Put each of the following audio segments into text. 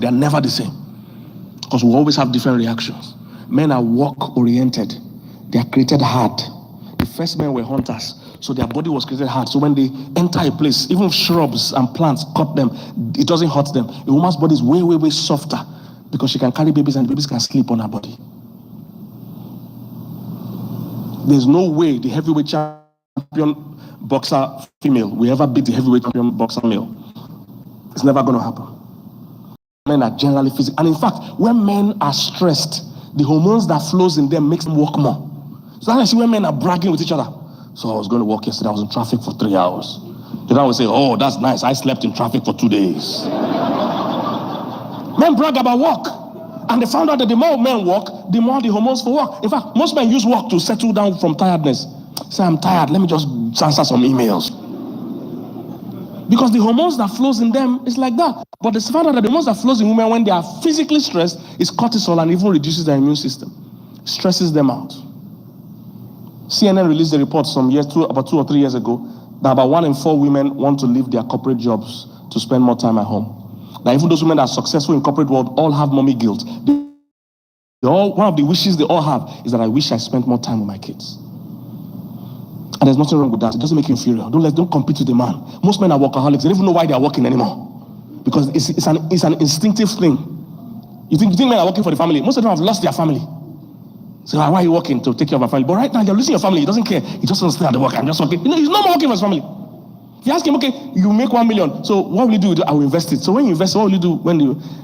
They are never the same. Because we always have different reactions. Men are work-oriented. They are created hard. The first men were hunters, so their body was created hard. So when they enter a place, even if shrubs and plants cut them, it doesn't hurt them. A woman's body is way, way, way softer because she can carry babies and the babies can sleep on her body. There's no way the heavyweight champion boxer female will ever beat the heavyweight champion boxer male. It's never going to happen. Men are generally physical. And in fact, when men are stressed, the hormones that flows in them makes them work more. So I see when men are bragging with each other. So I was going to work yesterday. I was in traffic for 3 hours. The guy will say, oh, that's nice. I slept in traffic for 2 days. Men brag about work. And they found out that the more men work, the more the hormones for work. In fact, most men use work to settle down from tiredness. Say, I'm tired. Let me just answer some emails. Because the hormones that flows in them is like that. But they found out that the hormones that flows in women when they are physically stressed is cortisol and even reduces their immune system. Stresses them out. CNN released a report about 2 or 3 years ago that about 1 in 4 women want to leave their corporate jobs to spend more time at home. Now, even those women that are successful in corporate world all have mommy guilt. One of the wishes they all have is that I wish I spent more time with my kids. And there's nothing wrong with that. It doesn't make you inferior. Don't compete with the man. Most men are workaholics. They don't even know why they are working anymore. Because it's an instinctive thing. You think men are working for the family? Most of them have lost their family. So why are you working? To take care of a family? But right now you're losing your family. He doesn't care. He just wants to stay at the work. I'm just working. He's no more working for his family. If you ask him, okay, you make 1 million. So what will you do? I will invest it. So when you invest, what will you do?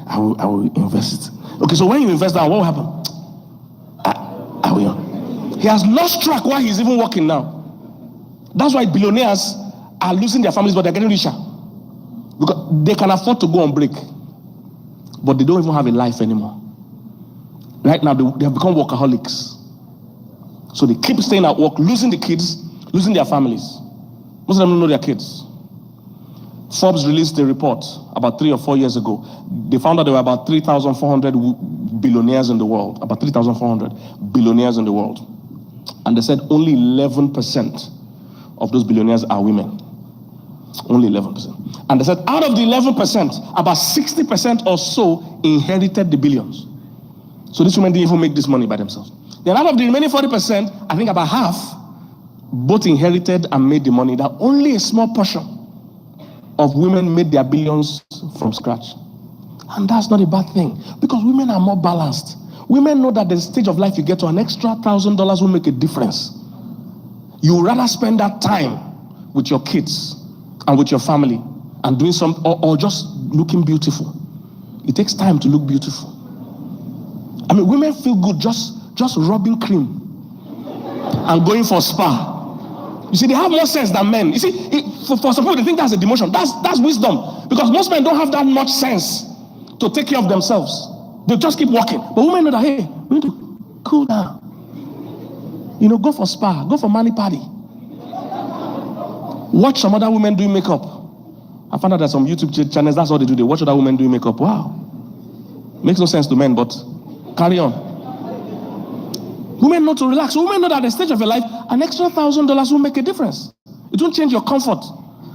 I will invest it. Okay, so when you invest that, what will happen? I will. He has lost track while he's even working now. That's why billionaires are losing their families, but they're getting richer. Because they can afford to go on break. But they don't even have a life anymore. Right now, they have become workaholics. So they keep staying at work, losing the kids, losing their families. Most of them don't know their kids. Forbes released a report about 3 or 4 years ago. They found out there were about 3,400 billionaires in the world. About 3,400 billionaires in the world. And they said only 11% of those billionaires are women. Only 11%. And they said out of the 11%, about 60% or so inherited the billions. So these women didn't even make this money by themselves. Then out of the remaining 40%, I think about half both inherited and made the money. That only a small portion of women made their billions from scratch. And that's not a bad thing, because women are more balanced. Women know that the stage of life you get to, an extra $1,000 will make a difference. You would rather spend that time with your kids and with your family and doing some, or just looking beautiful. It takes time to look beautiful. I mean, women feel good just rubbing cream and going for spa. You see, they have more sense than men. You see, for some people, they think that's a demotion. That's wisdom. Because most men don't have that much sense to take care of themselves. They just keep walking. But women know that, hey, we need to cool down. You know, go for spa, go for mani party. Watch some other women doing makeup. I found out that some YouTube channels, that's what they do. They watch other women doing makeup. Wow. Makes no sense to men, but carry on. Women know to relax. Women know that at the stage of your life, an extra $1,000 will make a difference. It won't change your comfort.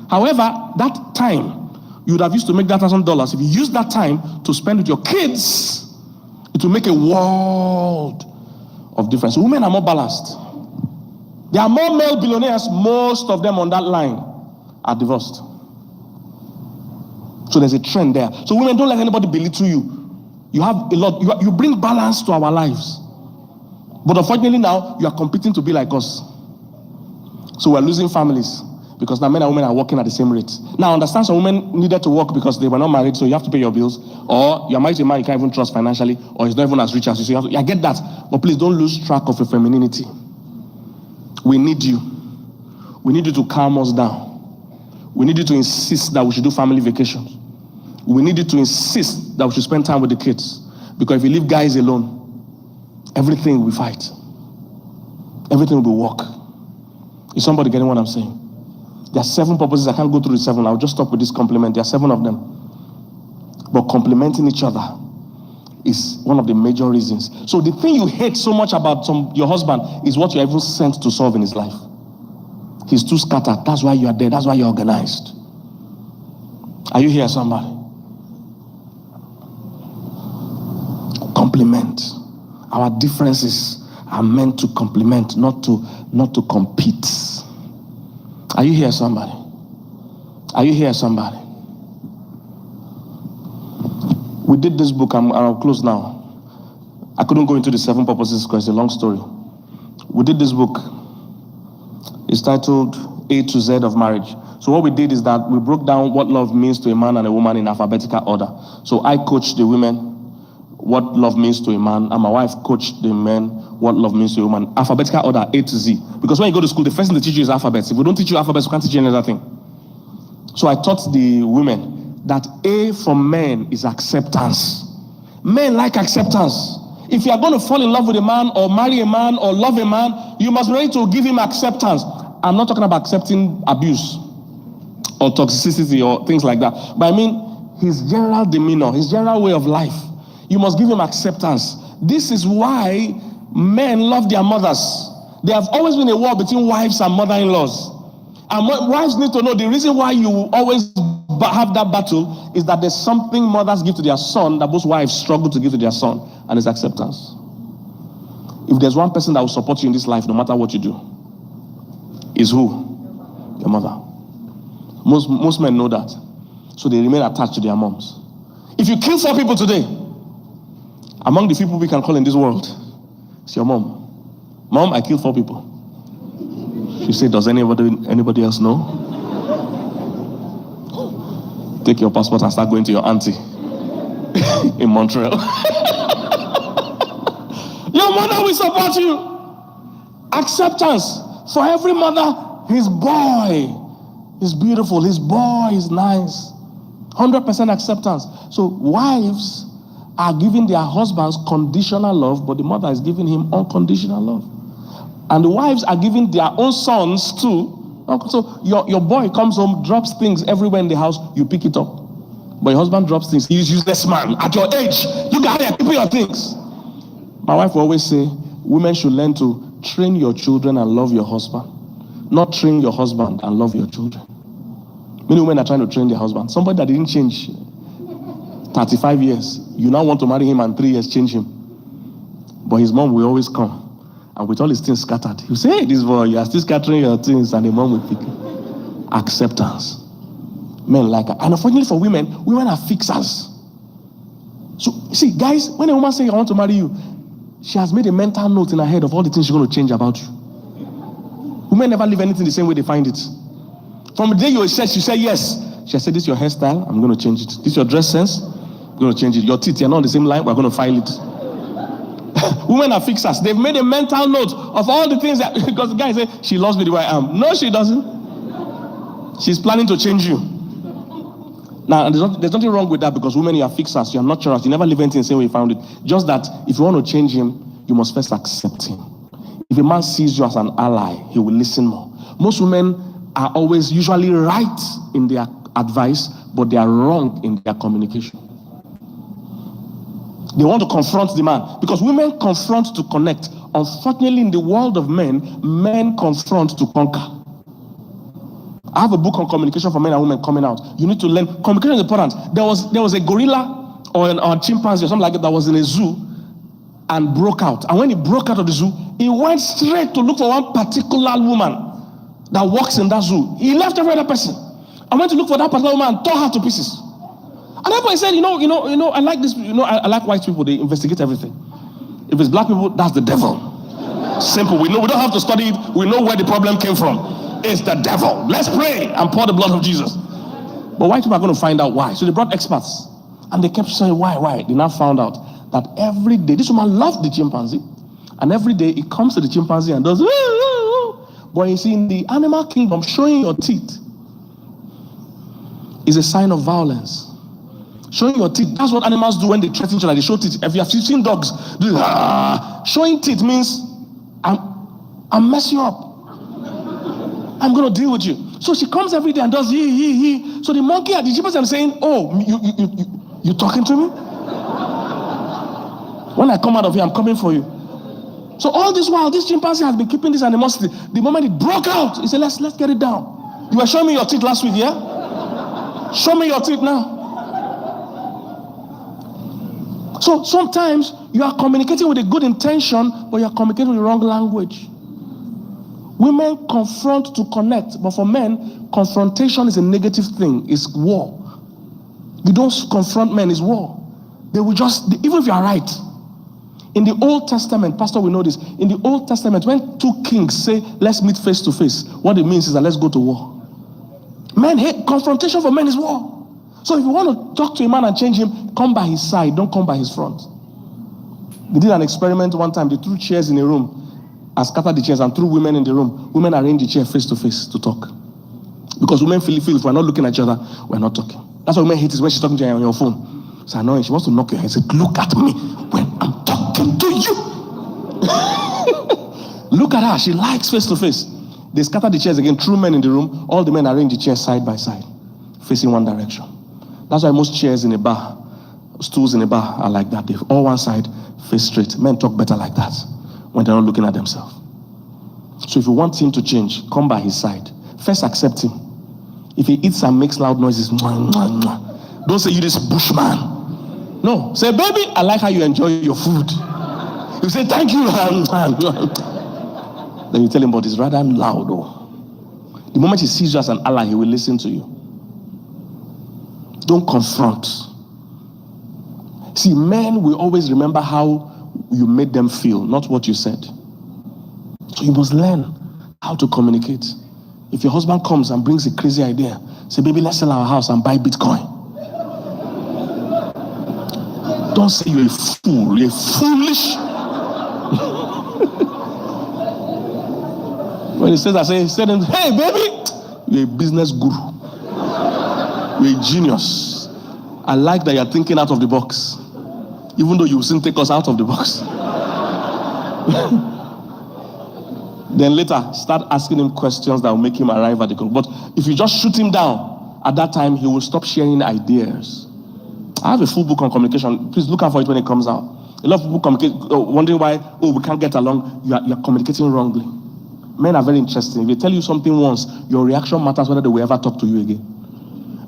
However, that time you would have used to make that $1,000, if you use that time to spend with your kids, it will make a world of difference. Women are more balanced. There are more male billionaires. Most of them on that line are divorced. So there's a trend there. So women, don't let anybody belittle you. You have a lot. You bring balance to our lives. But unfortunately now, you are competing to be like us. So we're losing families because now men and women are working at the same rate. Now, I understand some women needed to work because they were not married, so you have to pay your bills. Or you're married to a man you can't even trust financially, or he's not even as rich as you. So I get that. But please don't lose track of your femininity. We need you. We need you to calm us down. We need you to insist that we should do family vacations. We need you to insist that we should spend time with the kids. Because if you leave guys alone, everything will fight. Everything will work. Is somebody getting what I'm saying? There are 7 purposes. I can't go through the 7. I'll just stop with this compliment. There are 7 of them. But complementing each other is one of the major reasons. So the thing you hate so much about your husband is what you're even sent to solve in his life. He's too scattered. That's why you are there. That's why you're organized. Are you here, somebody? complement. Our differences are meant to complement, not to compete. Are you here, somebody? Are you here, somebody? We did this book, I'll close now. I couldn't go into the 7 purposes because it's a long story. We did this book. It's titled A to Z of Marriage. So what we did is that we broke down what love means to a man and a woman in alphabetical order. So I coached the women what love means to a man, and my wife coached the men what love means to a woman. Alphabetical order, A to Z. Because when you go to school, the first thing they teach you is alphabets. If we don't teach you alphabets, we can't teach you any other thing. So I taught the women that A for men is acceptance. Men like acceptance. If you are going to fall in love with a man or marry a man or love a man, you must be ready to give him acceptance. I'm not talking about accepting abuse or toxicity or things like that. But I mean his general demeanor, his general way of life. You must give him acceptance. This is why men love their mothers. There have always been a war between wives and mother-in-laws. And wives need to know the reason why you always have that battle is that there's something mothers give to their son that most wives struggle to give to their son, and it's acceptance. If there's one person that will support you in this life, no matter what you do, is who? Your mother. Most men know that. So they remain attached to their moms. If you kill 4 people today, among the people we can call in this world, it's your mom. Mom, I killed 4 people. She said, does anybody else know? Take your passport and start going to your auntie in Montreal. Your mother will support you. Acceptance. For every mother, his boy is beautiful. His boy is nice. 100% acceptance. So wives are giving their husbands conditional love, but the mother is giving him unconditional love. And the wives are giving their own sons too. So your boy comes home, drops things everywhere in the house, you pick it up. But your husband drops things. He's useless man. At your age, you got to keep your things. My wife will always say, women should learn to train your children and love your husband, not train your husband and love your children. Many women are trying to train their husband. Somebody that didn't change 35 years, you now want to marry him and 3 years change him. But his mom will always come. And with all his things scattered, you say, hey, this boy, you are still scattering your things, and the mom will pick it. Acceptance. Men like that. And unfortunately for women are fixers. So, see, guys, when a woman says, I want to marry you, she has made a mental note in her head of all the things she's going to change about you. Women never leave anything the same way they find it. From the day you said, she said yes. She said, this is your hairstyle, I'm going to change it. This is your dress sense, I'm going to change it. Your teeth, you're not on the same line, we're going to file it. Women are fixers. They've made a mental note of all the things that, because the guy said, she loves me the way I am. No, she doesn't. She's planning to change you. Now, there's nothing wrong with that, because women, you are fixers. You are nurturers. You never leave anything the same way you found it. Just that if you want to change him, you must first accept him. If a man sees you as an ally, he will listen more. Most women are always usually right in their advice, but they are wrong in their communication. They want to confront the man, because women confront to connect. Unfortunately, in the world of men, men confront to conquer. I have a book on communication for men and women coming out. You need to learn. Communication is important. There was a gorilla or a chimpanzee or something like that was in a zoo and broke out. And when he broke out of the zoo, he went straight to look for one particular woman that works in that zoo. He left every other person. I went to look for that particular woman and tore her to pieces. And everybody said, I like this, I like white people, they investigate everything. If it's black people, that's the devil. Simple. We don't have to study it. We know where the problem came from. It's the devil. Let's pray and pour the blood of Jesus. But white people are going to find out why. So they brought experts. And they kept saying, why? They now found out that every day, this woman loved the chimpanzee. And every day, it comes to the chimpanzee and does, but you see, in the animal kingdom, showing your teeth is a sign of violence. Showing your teeth, that's what animals do when they threaten each other. They show teeth. If you have seen dogs do showing teeth means I'm messing you up. I'm going to deal with you. So she comes every day and does he. So the monkey at the chimpanzee, I'm saying, oh, you talking to me? When I come out of here, I'm coming for you. So all this while, this chimpanzee has been keeping this animosity. The moment it broke out, he said, let's get it down. You were showing me your teeth last week, yeah? Show me your teeth now. So sometimes you are communicating with a good intention, but you are communicating with the wrong language. Women confront to connect, but for men, confrontation is a negative thing. It's war. You don't confront men, it's war. They will just, even if you are right. In the Old Testament, Pastor will know this. In the Old Testament, when two kings say, let's meet face to face, what it means is that let's go to war. Men hate confrontation. For men is war. So if you want to talk to a man and change him, come by his side, don't come by his front. They did an experiment one time. They threw chairs in a room and scattered the chairs and threw women in the room. Women arranged the chair face to face to talk. Because women feel if we're not looking at each other, we're not talking. That's what women hate, is when she's talking to you on your phone. It's annoying. She wants to knock your head. Say, look at me when I'm talking to you. Look at her. She likes face to face. They scattered the chairs again, threw men in the room. All the men arranged the chairs side by side, facing one direction. That's why most chairs in a bar, stools in a bar are like that. They all one side, face straight. Men talk better like that when they're not looking at themselves. So if you want him to change, come by his side. First, accept him. If he eats and makes loud noises, mwah, mwah, mwah. Don't say, you this bushman. No. Say, baby, I like how you enjoy your food. You say, thank you. Then you tell him, but it's rather loud. Oh. The moment he sees you as an ally, he will listen to you. Don't confront. See, men will always remember how you made them feel, not what you said. So you must learn how to communicate. If your husband comes and brings a crazy idea, say, baby, let's sell our house and buy Bitcoin. Don't say you're a fool. You're foolish. When he says that, say to him, hey, baby, you're a business guru. You're a genius. I like that you're thinking out of the box, even though you will soon take us out of the box. Then later, start asking him questions that will make him arrive at the goal. But if you just shoot him down, at that time, he will stop sharing ideas. I have a full book on communication. Please look out for it when it comes out. A lot of people communicate, wondering why, we can't get along. You're communicating wrongly. Men are very interesting. If they tell you something once, your reaction matters whether they will ever talk to you again.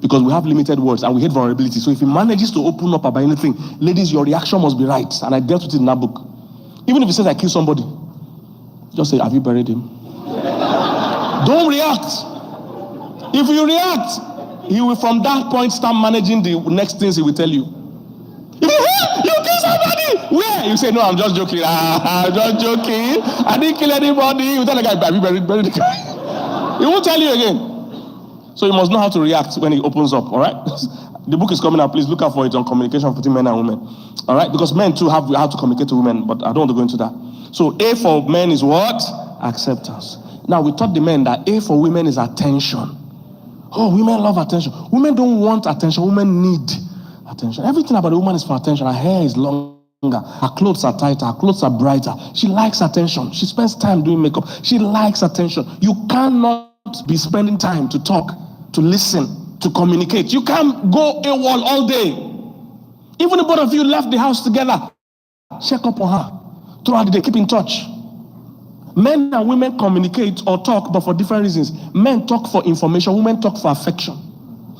Because we have limited words and we hate vulnerability. So if he manages to open up about anything, ladies, your reaction must be right. And I dealt with it in that book. Even if he says I killed somebody, just say, have you buried him? Don't react. If you react, he will from that point start managing the next things he will tell you. You killed somebody! Where? You say, no, I'm just joking. I'm just joking. I didn't kill anybody. You tell the guy, have you buried the guy? He won't tell you again. So you must know how to react when he opens up, all right? The book is coming out. Please look out for it on communication between men and women. All right? Because men too have how to communicate to women, but I don't want to go into that. So A for men is what? Acceptance. Now we taught the men that A for women is attention. Oh, women love attention. Women don't want attention. Women need attention. Everything about a woman is for attention. Her hair is longer. Her clothes are tighter. Her clothes are brighter. She likes attention. She spends time doing makeup. She likes attention. You cannot be spending time to talk, to listen, to communicate. You can't go AWOL all day. Even if both of you left the house together, check up on her. Throughout the day, keep in touch. Men and women communicate or talk, but for different reasons. Men talk for information, women talk for affection.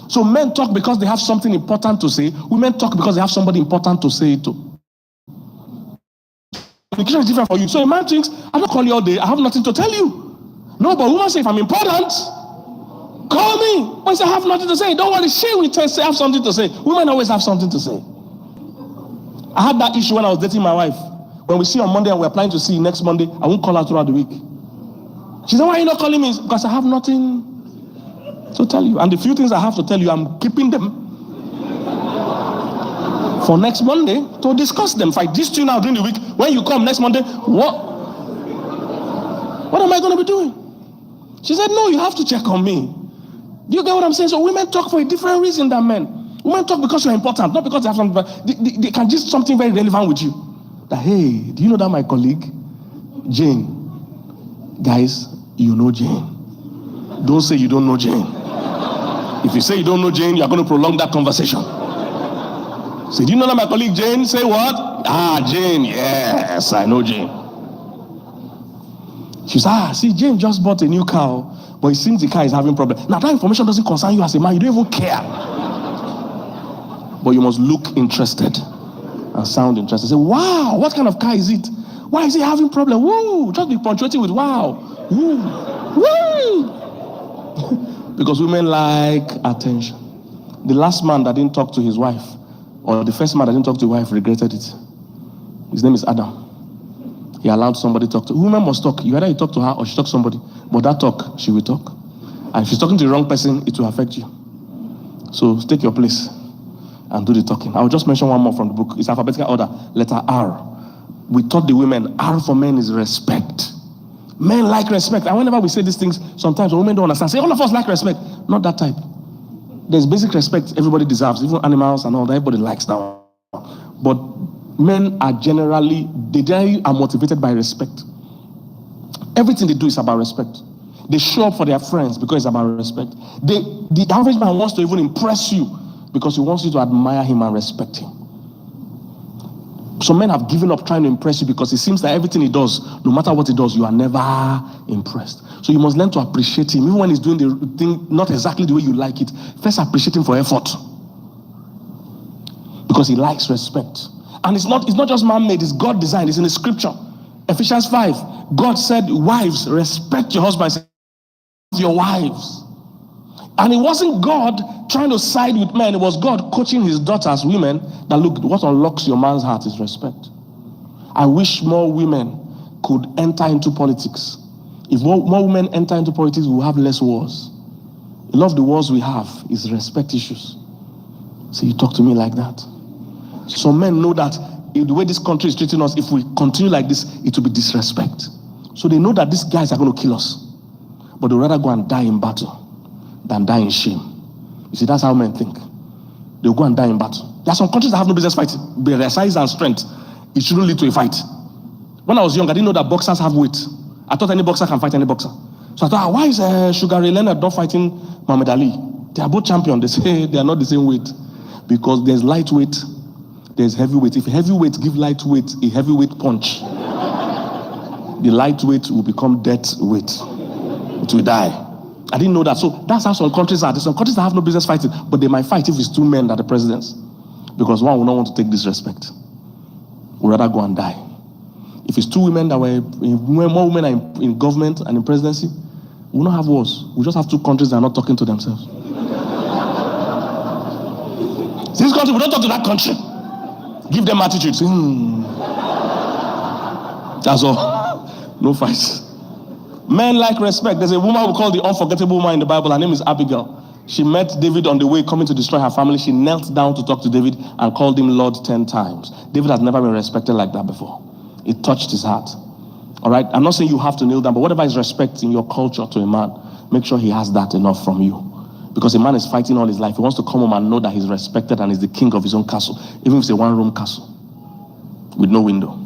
So men talk because they have something important to say. Women talk because they have somebody important to say it to. Communication is different for you. So a man thinks, I don't call you all day, I have nothing to tell you. No, but women say, if I'm important, call me. When I say I have nothing to say, don't worry, she will say I have something to say. Women always have something to say. I had that issue when I was dating my wife. When we see on Monday and we're planning to see next Monday, I won't call her throughout the week. She said, why are you not calling me? Because I have nothing to tell you. And the few things I have to tell you, I'm keeping them for next Monday to discuss them. If I diss you now during the week, when you come next Monday, what am I going to be doing? She said, no, you have to check on me. Do you get what I'm saying? So women talk for a different reason than men. Women talk because you're important, not because they have something, but they can just something very relevant with you. That, hey, do you know that my colleague, Jane? Guys, you know Jane. Don't say you don't know Jane. If you say you don't know Jane, you're going to prolong that conversation. Say, do you know that my colleague Jane? Say what? Jane, yes, I know Jane. She says, see, Jane just bought a new car, but it seems the car is having problems. Now, that information doesn't concern you as a man. You don't even care. But you must look interested. and sound interested. Say, wow, what kind of car is it? Why is he having problem? Woo! Just be punctuating with wow. Woo! Woo! Because women like attention. The last man that didn't talk to his wife, or the first man that didn't talk to his wife, regretted it. His name is Adam. He allowed somebody to talk to. Women must talk. Either you talk to her or she talk to somebody. But that talk, she will talk. And if she's talking to the wrong person, it will affect you. So take your place and do the talking. I'll just mention one more from the book. It's alphabetical order. Letter R. We taught the women, R for men is respect. Men like respect. And whenever we say these things, sometimes women don't understand. Say, all of us like respect. Not that type. There's basic respect everybody deserves. Even animals and all that, everybody likes that one. But men are generally motivated by respect. Everything they do is about respect. They show up for their friends because it's about respect. The average man wants to even impress you because he wants you to admire him and respect him. Some men have given up trying to impress you because it seems that everything he does, no matter what he does, you are never impressed. So you must learn to appreciate him. Even when he's doing the thing not exactly the way you like it, first appreciate him for effort. Because he likes respect. And it's not just man-made, it's God designed. It's in the scripture. Ephesians 5, God said, wives, respect your husbands, your wives. And it wasn't God trying to side with men. It was God coaching his daughters, women, that look, what unlocks your man's heart is respect. I wish more women could enter into politics. If more women enter into politics, we will have less wars. A lot of the wars we have is respect issues. So you talk to me like that. Some men know that the way this country is treating us, if we continue like this, it will be disrespect. So they know that these guys are going to kill us. But they'd rather go and die in battle than die in shame. You see, that's how men think. They'll go and die in battle. There are some countries that have no business fighting. By their size and strength, it shouldn't lead to a fight. When I was young, I didn't know that boxers have weight. I thought any boxer can fight any boxer. So I thought, why is Sugar Ray Leonard not fighting Muhammad Ali? They are both champions. They say they are not the same weight. Because there's lightweight, there's heavyweight. If heavyweight give lightweight a heavyweight punch, the lightweight will become death weight. It will die. I didn't know that. So that's how some countries are. There's some countries that have no business fighting, but they might fight if it's two men that are the presidents. Because one will not want to take disrespect. We'd rather go and die. If it's two women that were, more women are in government and in presidency, we will not have wars. We just have two countries that are not talking to themselves. This country, we don't talk to that country. Give them attitude. Say, That's all. No fights. Men like respect. There's a woman we call the unforgettable woman in the Bible. Her name is Abigail. She met David on the way coming to destroy her family. She knelt down to talk to David and called him Lord 10 times. David has never been respected like that before. It touched his heart. All right? I'm not saying you have to kneel down, but whatever is respect in your culture to a man, make sure he has that enough from you. Because a man is fighting all his life. He wants to come home and know that he's respected and is the king of his own castle. Even if it's a one-room castle with no window.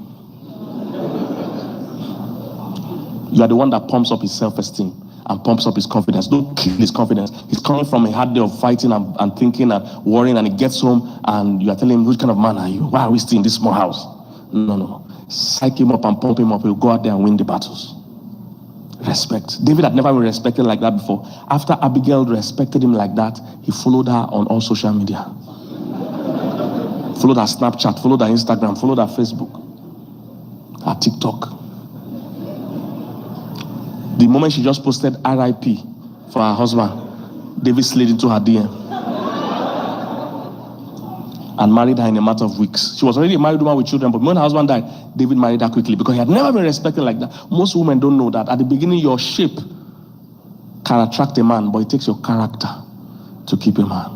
You are the one that pumps up his self-esteem and pumps up his confidence. Don't kill his confidence. He's coming from a hard day of fighting and thinking and worrying, and he gets home and you are telling him, which kind of man are you? Why are we still in this small house? No. Psych him up and pump him up. He'll go out there and win the battles. Respect. David had never been respected like that before. After Abigail respected him like that, he followed her on all social media. Followed her Snapchat, followed her Instagram, followed her Facebook, her TikTok. The moment she just posted RIP for her husband, David slid into her DM and married her in a matter of weeks. She was already a married woman with children, but when her husband died, David married her quickly because he had never been respected like that. Most women don't know that. At the beginning, your shape can attract a man, but it takes your character to keep a man.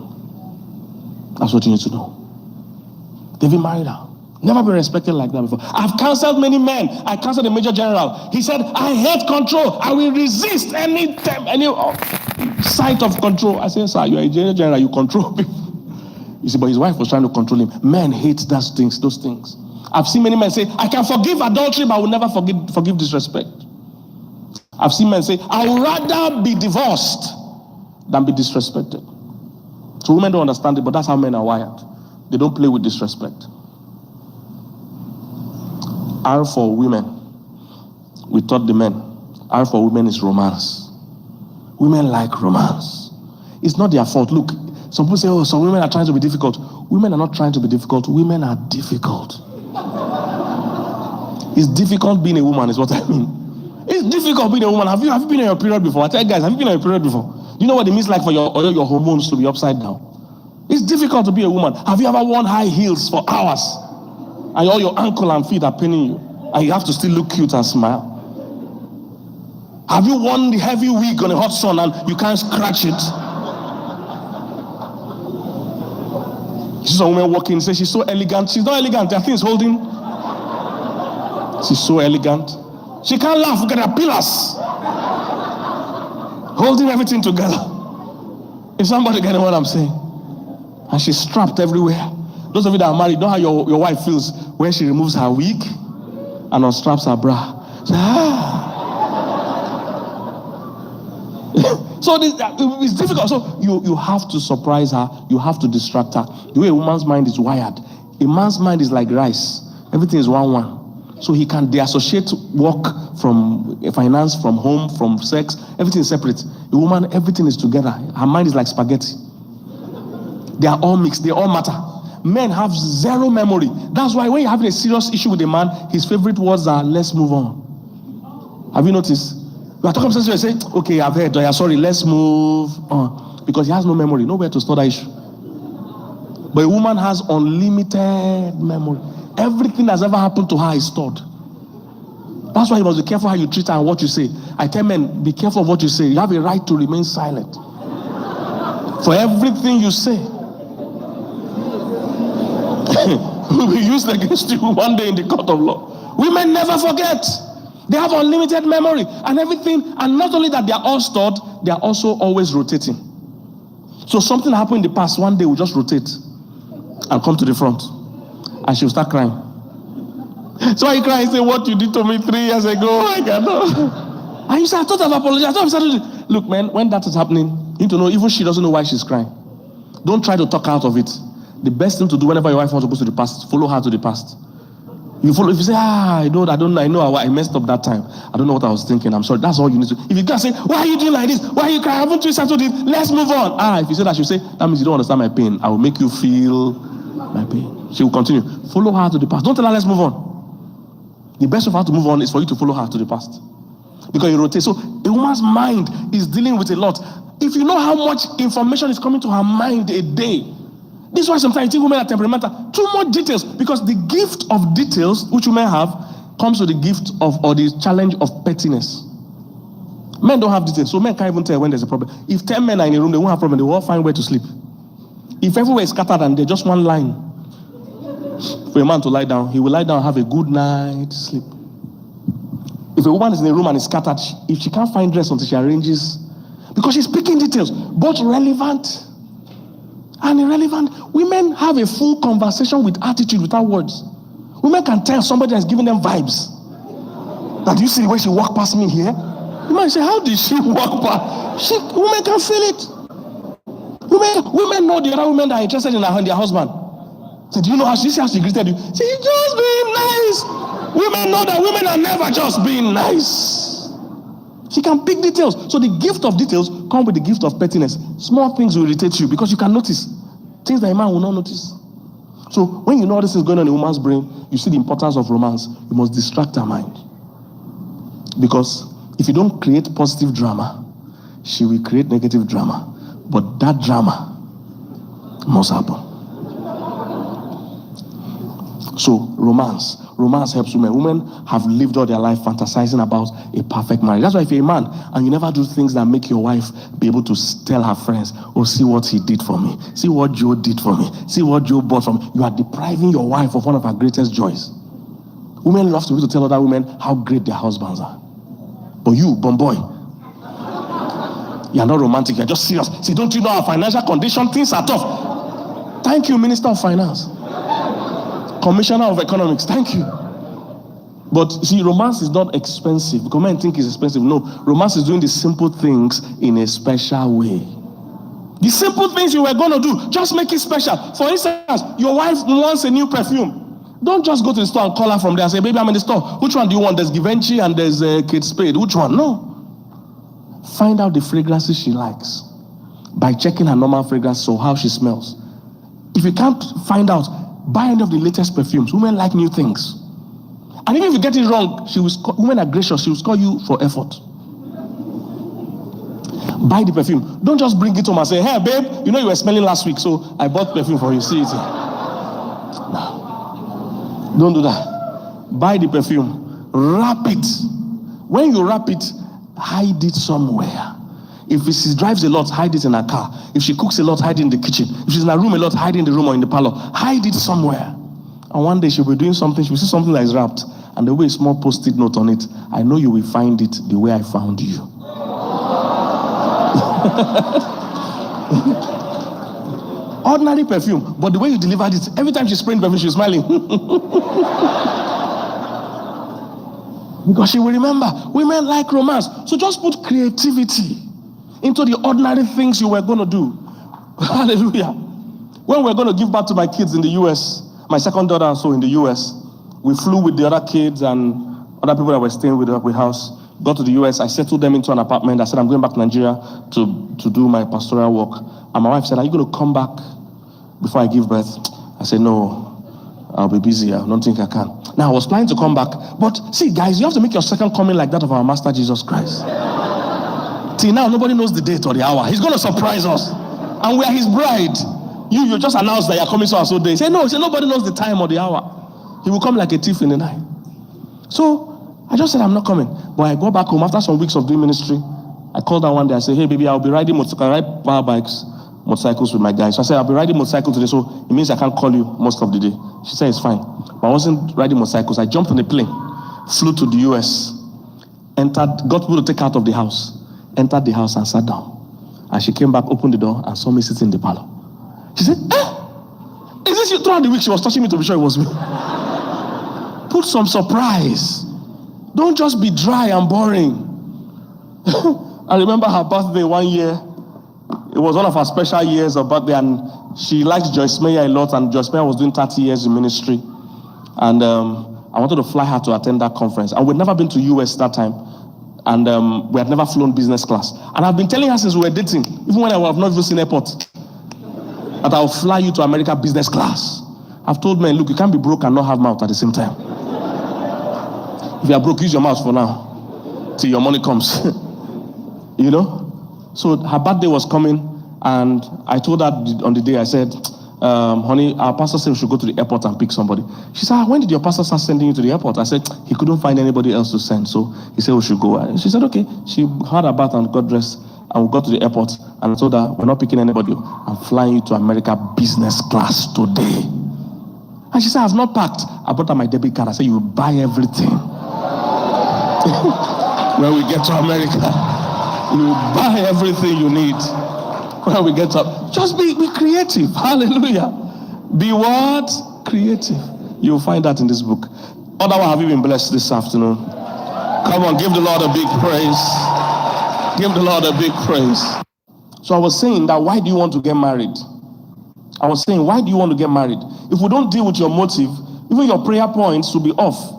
That's what you need to know. David married her. Never been respected like that before. I've counseled many men. I counseled a major general. He said, I hate control. I will resist any sight of control. I said, sir, you're a general. You control people. You see, but his wife was trying to control him. Men hate those things. I've seen many men say, I can forgive adultery, but I will never forgive disrespect. I've seen men say, I would rather be divorced than be disrespected. So women don't understand it, but that's how men are wired. They don't play with disrespect. R for women. We taught the men. R for women is romance. Women like romance. It's not their fault. Look, some people say, oh, some women are trying to be difficult. Women are not trying to be difficult. Women are difficult. It's difficult being a woman is what I mean. It's difficult being a woman. Have you been on your period before? I tell you guys, have you been on your period before? Do you know what it means like for your hormones to be upside down? It's difficult to be a woman. Have you ever worn high heels for hours and all your ankle and feet are paining you and you have to still look cute and smile? Have you worn the heavy wig on a hot sun and you can't scratch it? She's a woman walking, says she's so elegant. She's not elegant, her thing's holding. She's so elegant. She can't laugh, look at her pillars. Holding everything together. Is somebody getting what I'm saying? And she's strapped everywhere. Those of you that are married, know how your wife feels when she removes her wig and unstraps her bra. So it's difficult. So you have to surprise her. You have to distract her. The way a woman's mind is wired. A man's mind is like rice. Everything is one. So he can deassociate work from finance, from home, from sex. Everything is separate. A woman, everything is together. Her mind is like spaghetti. They are all mixed. They all matter. Men have zero memory. That's why when you're having a serious issue with a man, his favorite words are, let's move on. Have you noticed? You are talking about something, you say, okay, I've heard, sorry, let's move on. Because he has no memory, nowhere to store that issue. But a woman has unlimited memory. Everything that's ever happened to her is stored. That's why you must be careful how you treat her and what you say. I tell men, be careful of what you say. You have a right to remain silent. For everything you say will be used against you one day in the court of law. Women never forget. They have unlimited memory and everything. And not only that, they are all stored, they are also always rotating. So something happened in the past, one day will just rotate and come to the front. And she'll start crying. So why you cry and say, what you did to me 3 years ago? I cannot. And you say, I thought I've apologized. Look, man, when that is happening, you need to know, even she doesn't know why she's crying. Don't try to talk out of it. The best thing to do whenever your wife wants to go to the past, follow her to the past. You follow. If you say, I know I messed up that time. I don't know what I was thinking. I'm sorry. That's all you need to. If you can't say, why are you doing like this? Why are you crying? Haven't you settled it? Let's move on. If you say that, she'll say, that means you don't understand my pain. I will make you feel my pain. She will continue. Follow her to the past. Don't tell her, let's move on. The best of how to move on is for you to follow her to the past. Because you rotate. So a woman's mind is dealing with a lot. If you know how much information is coming to her mind a day, this is why sometimes you think women are temperamental. Too much details. Because the gift of details, which women have, comes with the gift of, or the challenge of pettiness. Men don't have details. So men can't even tell when there's a problem. If 10 men are in a room, they won't have a problem. They will all find where to sleep. If everywhere is scattered and there's just one line for a man to lie down, he will lie down and have a good night's sleep. If a woman is in a room and is scattered, if she can't find rest until she arranges, because she's picking details, both relevant and irrelevant. Women have a full conversation with attitude without words. Women can tell somebody that's giving them vibes. That you see the way she walked past me here? You might say, how did she walk past? Women can feel it. Women know the other women that are interested in their husband. So do you know how she greeted you? She's just being nice. Women know that women are never just being nice. She can pick details. So the gift of details comes with the gift of pettiness. Small things will irritate you because you can notice things that a man will not notice. So when you know all this is going on in a woman's brain, you see the importance of romance. You must distract her mind. Because if you don't create positive drama, she will create negative drama. But that drama must happen. So romance helps women. Women have lived all their life fantasizing about a perfect marriage. That's why if you're a man and you never do things that make your wife be able to tell her friends, oh, see what he did for me. See what Joe did for me. See what Joe bought for me. You are depriving your wife of one of her greatest joys. Women love to be able to tell other women how great their husbands are. But you, bomboy, you are not romantic. You are just serious. See, don't you know our financial condition? Things are tough. Thank you, Minister of Finance. Commissioner of Economics, thank you. But see, romance is not expensive because men think it's expensive. No, romance is doing the simple things in a special way. The simple things you were going to do, just make it special. For instance, your wife wants a new perfume. Don't just go to the store and call her from there and say, baby, I'm in the store. Which one do you want? There's Givenchy and there's Kate Spade. Which one? No. Find out the fragrances she likes by checking her normal fragrance, so how she smells. If you can't find out, buy any of the latest perfumes. Women like new things. And even if you get it wrong, women are gracious. She will score you for effort. Buy the perfume. Don't just bring it home and say, hey, babe, you know you were smelling last week, so I bought perfume for you. See it. No. Don't do that. Buy the perfume. Wrap it. When you wrap it, hide it somewhere. If she drives a lot, hide it in her car. If she cooks a lot, hide it in the kitchen. If she's in her room a lot, hide it in the room or in the parlor. Hide it somewhere. And one day she'll be doing something, she'll see something that is wrapped, and there will be a small post-it note on it. I know you will find it the way I found you. Ordinary perfume, but the way you delivered it, every time she's spraying perfume, she's smiling. Because she will remember, women like romance. So just put creativity into the ordinary things you were going to do. Hallelujah. When we're going to give birth to my kids in the US, my second daughter also in the US, we flew with the other kids and other people that were staying with the house. Got to the US, I settled them into an apartment. I said, I'm going back to Nigeria to do my pastoral work. And my wife said, are you going to come back before I give birth? I said, no, I'll be busy. I don't think I can. Now, I was planning to come back. But see, guys, you have to make your second coming like that of our Master Jesus Christ. Till now, nobody knows the date or the hour. He's going to surprise us. And we are his bride. You just announced that you're coming so and so day. Say, no, nobody knows the time or the hour. He will come like a thief in the night. So, I just said, I'm not coming. But I go back home after some weeks of doing ministry. I called her one day. I said, hey, baby, I'll be riding motorcycles. I ride power bikes, motorcycles with my guys. So I said, I'll be riding motorcycles today, so it means I can't call you most of the day. She said, it's fine. But I wasn't riding motorcycles. I jumped on a plane, flew to the US, got people to take her out of the house, entered the house and sat down. And she came back, opened the door, and saw me sitting in the parlor. She said, is this you? Throughout the week, she was touching me to be sure it was me. Put some surprise. Don't just be dry and boring. I remember her birthday one year. It was one of her special years of birthday, and she liked Joyce Meyer a lot, and Joyce Meyer was doing 30 years in ministry. And I wanted to fly her to attend that conference. And we'd never been to US that time. And we had never flown business class. And I've been telling her since we were dating, even when I have not even seen airport, that I'll fly you to America business class. I've told men, look, you can't be broke and not have mouth at the same time. If you are broke, use your mouth for now, till your money comes. You know? So her birthday was coming, and I told her on the day, I said, honey, our pastor said we should go to the airport and pick somebody. She said, when did your pastor start sending you to the airport? I said, he couldn't find anybody else to send, so he said we should go. And she said, okay. She had her bath and got dressed, and we got to the airport, and I told her, we're not picking anybody. I'm flying you to America business class today. And she said, I've not packed. I brought her my debit card. I said, you will buy everything. When we get to America, you will buy everything you need. When we get up, just be creative. Hallelujah. Be what? Creative. You'll find that in this book. Otherwise, have you been blessed this afternoon? Come on, give the Lord a big praise. Give the Lord a big praise. So I was saying that, why do you want to get married? I was saying, why do you want to get married? If we don't deal with your motive, even your prayer points will be off.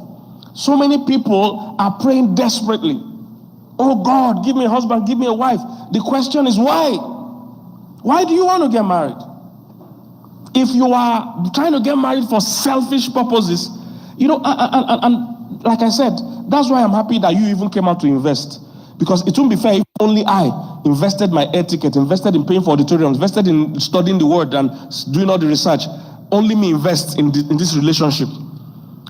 So many people are praying desperately. Oh God, give me a husband, give me a wife. The question is why? Why do you want to get married? If you are trying to get married for selfish purposes, you know, and like I said, that's why I'm happy that you even came out to invest. Because it won't be fair if only I invested my air ticket, invested in paying for auditoriums, invested in studying the word and doing all the research. Only me invest in this relationship.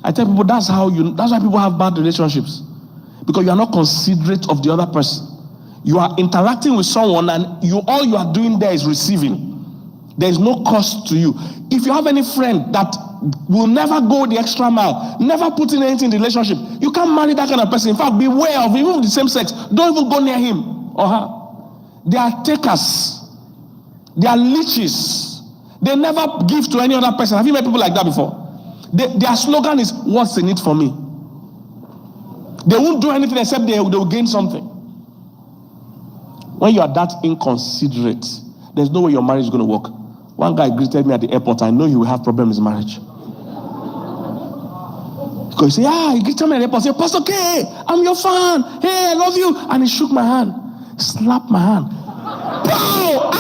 I tell people that's why people have bad relationships. Because you are not considerate of the other person. You are interacting with someone, and all you are doing there is receiving. There is no cost to you. If you have any friend that will never go the extra mile, never put in anything in the relationship, you can't marry that kind of person. In fact, beware of even the same sex. Don't even go near him or her. They are takers. They are leeches. They never give to any other person. Have you met people like that before? Their slogan is, what's in it for me? They won't do anything except they will gain something. When you are that inconsiderate, there's no way your marriage is going to work. One guy greeted me at the airport. I know he will have problems in his marriage. Because he said, he greeted me at the airport. He said, Pastor K, I'm your fan. Hey, I love you. And he shook my hand, slapped my hand. Pow!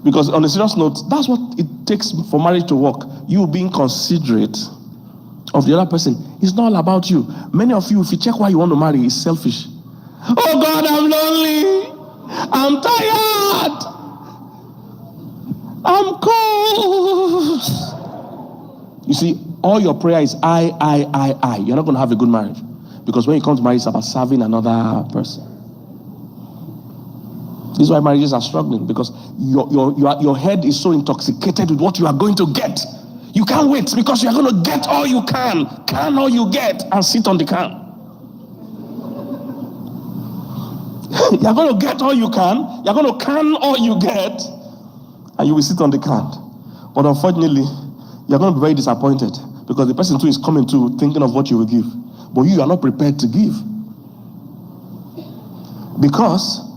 Because on a serious note, that's what it takes for marriage to work. You being considerate of the other person. It's not all about you. Many of you, if you check why you want to marry, is selfish. Oh God, I'm lonely. I'm tired. I'm cold. You see, all your prayer is I. You're not going to have a good marriage. Because when you come to marriage, it's about serving another person. This is why marriages are struggling, because your head is so intoxicated with what you are going to get. You can't wait, because you are going to get all you can all you get, and sit on the can. You are going to get all you can, you are going to can all you get, and you will sit on the can. But unfortunately, you are going to be very disappointed, because the person too is coming to thinking of what you will give, but you are not prepared to give. Because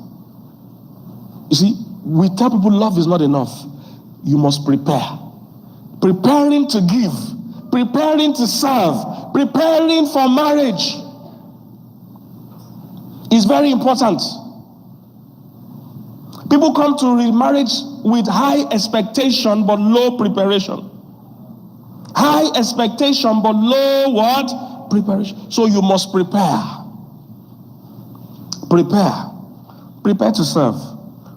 you see, we tell people love is not enough. You must prepare. Preparing to give, preparing to serve, preparing for marriage is very important. People come to remarriage with high expectation but low preparation. High expectation but low what? Preparation. So you must prepare. Prepare to serve.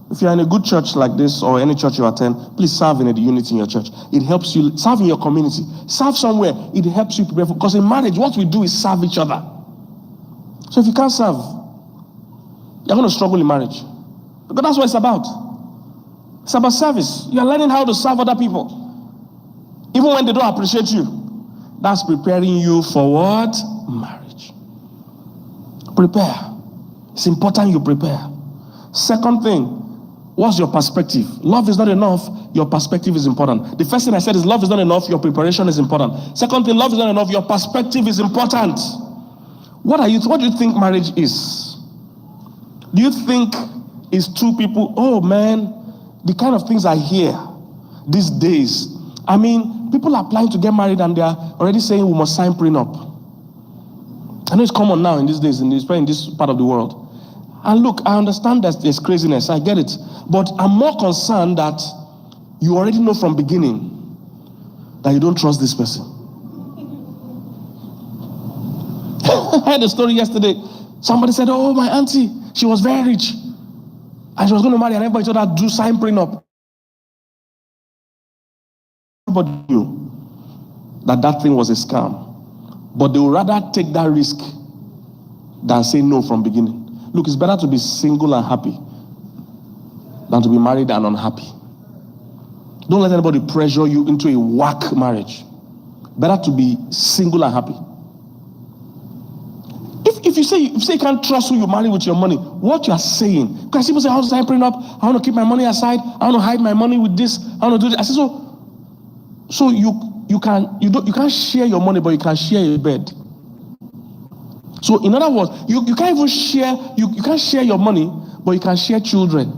If you're in a good church like this, or any church you attend, please serve in the unity in your church. It helps you serve in your community. Serve somewhere. It helps you prepare for, because in marriage, what we do is serve each other. So if you can't serve, you're going to struggle in marriage. Because that's what it's about. It's about service. You're learning how to serve other people. Even when they don't appreciate you. That's preparing you for what? Marriage. Prepare. It's important you prepare. Second thing, what's your perspective? Love is not enough, your perspective is important. The first thing I said is love is not enough, your preparation is important. Second thing, love is not enough, your perspective is important. What do you think marriage is? Do you think it's two people? Oh man, the kind of things I hear these days. I mean, people are applying to get married and they are already saying we must sign prenup. I know it's common now in these days, in this part of the world. And look, I understand that there's craziness, I get it. But I'm more concerned that you already know from beginning that you don't trust this person. I heard a story yesterday. Somebody said, oh, my auntie, she was very rich. And she was going to marry, and everybody told her, do sign prenup. Everybody knew that thing was a scam. But they would rather take that risk than say no from beginning. Look, it's better to be single and happy than to be married and unhappy. Don't let anybody pressure you into a whack marriage. Better to be single and happy. If you say you can't trust who you marry with your money, what you are saying? Because people say, I want to sign prenup, I want to keep my money aside, I want to hide my money with this, I want to do this. I say, so you can't share your money, but you can share a bed. So in other words, you can't even share, you can't share your money, but you can share children.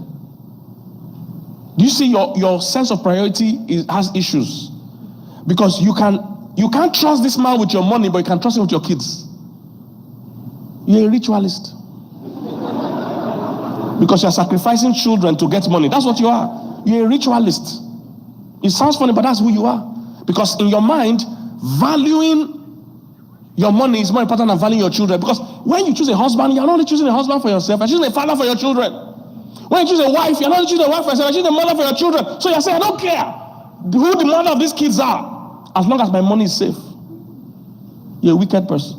Do you see your sense of priority has issues? Because you can't trust this man with your money, but you can trust him with your kids. You're a ritualist. Because you're sacrificing children to get money. That's what you are. You're a ritualist. It sounds funny, but that's who you are. Because in your mind, valuing your money is more important than valuing your children. Because when you choose a husband, you're not only choosing a husband for yourself, you're choosing a father for your children. When you choose a wife, you're not only choosing a wife for yourself, you're choosing a mother for your children. So you're saying, I don't care who the mother of these kids are, as long as my money is safe. You're a wicked person.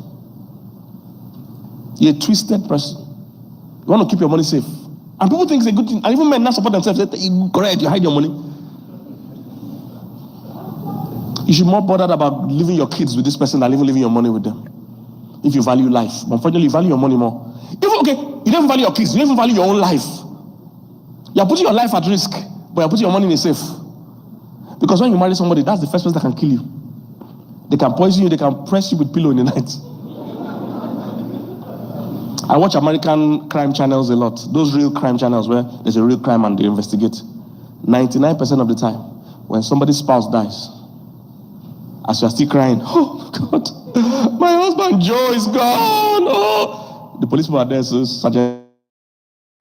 You're a twisted person. You want to keep your money safe. And people think it's a good thing. And even men not support themselves. They say, correct, you hide your money. You should be more bothered about leaving your kids with this person than even leaving your money with them. If you value life. But unfortunately, you value your money more. You don't even value your kids. You don't even value your own life. You're putting your life at risk, but you're putting your money in a safe. Because when you marry somebody, that's the first person that can kill you. They can poison you. They can press you with pillow in the night. I watch American crime channels a lot. Those real crime channels where there's a real crime and they investigate. 99% of the time, when somebody's spouse dies, as you're still crying, oh God, my husband Joe is gone. Oh, the police people are there, so Sergeant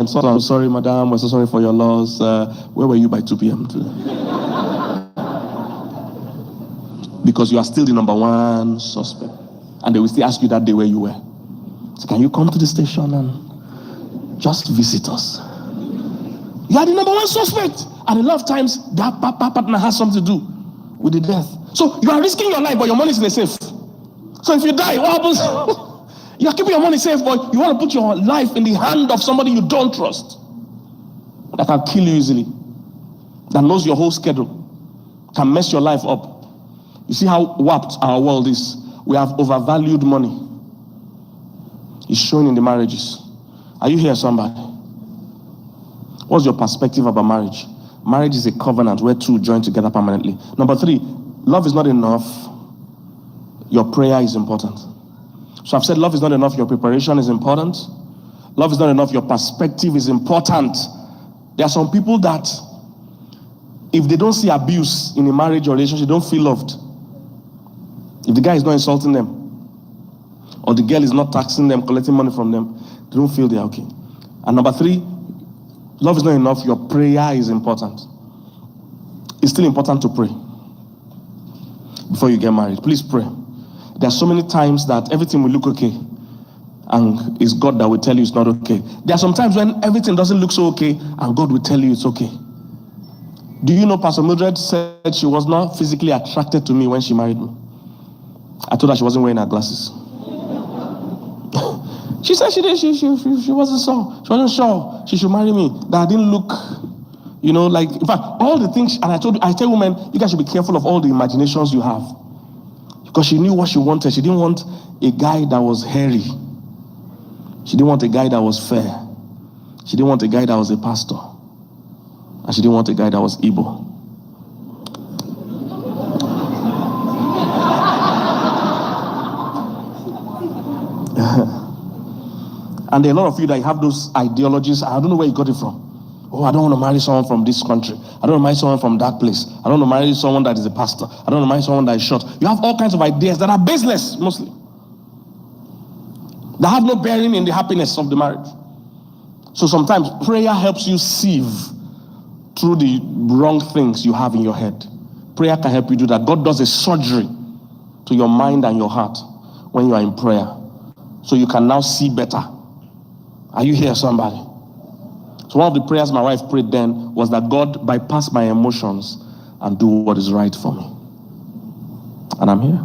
So I'm sorry, madam. We're so sorry for your loss. Where were you by 2 p.m. today? Because you are still the number one suspect. And they will still ask you that day where you were. So can you come to the station and just visit us? You are the number one suspect. And a lot of times, that partner has something to do with the death. So you are risking your life, but your money is in a safe. So if you die, what happens? You are keeping your money safe, but you want to put your life in the hand of somebody you don't trust. That can kill you easily. That knows your whole schedule. Can mess your life up. You see how warped our world is. We have overvalued money. It's showing in the marriages. Are you here, somebody? What's your perspective about marriage? Marriage is a covenant where two join together permanently. Number 3, love is not enough. Your prayer is important. So I've said love is not enough. Your preparation is important. Love is not enough. Your perspective is important. There are some people that if they don't see abuse in a marriage or relationship, they don't feel loved. If the guy is not insulting them, or the girl is not taxing them, collecting money from them, they don't feel they're okay. And number 3, love is not enough. Your prayer is important. It's still important to pray before you get married. Please pray. There are so many times that everything will look okay, and it's God that will tell you it's not okay. There are some times when everything doesn't look so okay, and God will tell you it's okay. Do you know Pastor Mildred said she was not physically attracted to me when she married me? I told her she wasn't wearing her glasses. She said she did. She wasn't sure. She wasn't sure she should marry me. That I didn't look, like, in fact, all the things, and I tell women, you guys should be careful of all the imaginations you have. Because she knew what she wanted. She didn't want a guy that was hairy. She didn't want a guy that was fair. She didn't want a guy that was a pastor. And she didn't want a guy that was Igbo. And there are a lot of you that have those ideologies. I don't know where you got it from. Oh, I don't want to marry someone from this country. I don't want to marry someone from that place. I don't want to marry someone that is a pastor. I don't want to marry someone that is short. You have all kinds of ideas that are baseless, mostly. That have no bearing in the happiness of the marriage. So sometimes prayer helps you sieve through the wrong things you have in your head. Prayer can help you do that. God does a surgery to your mind and your heart when you are in prayer. So you can now see better. Are you here, somebody? So one of the prayers my wife prayed then was that God bypass my emotions and do what is right for me. And I'm here.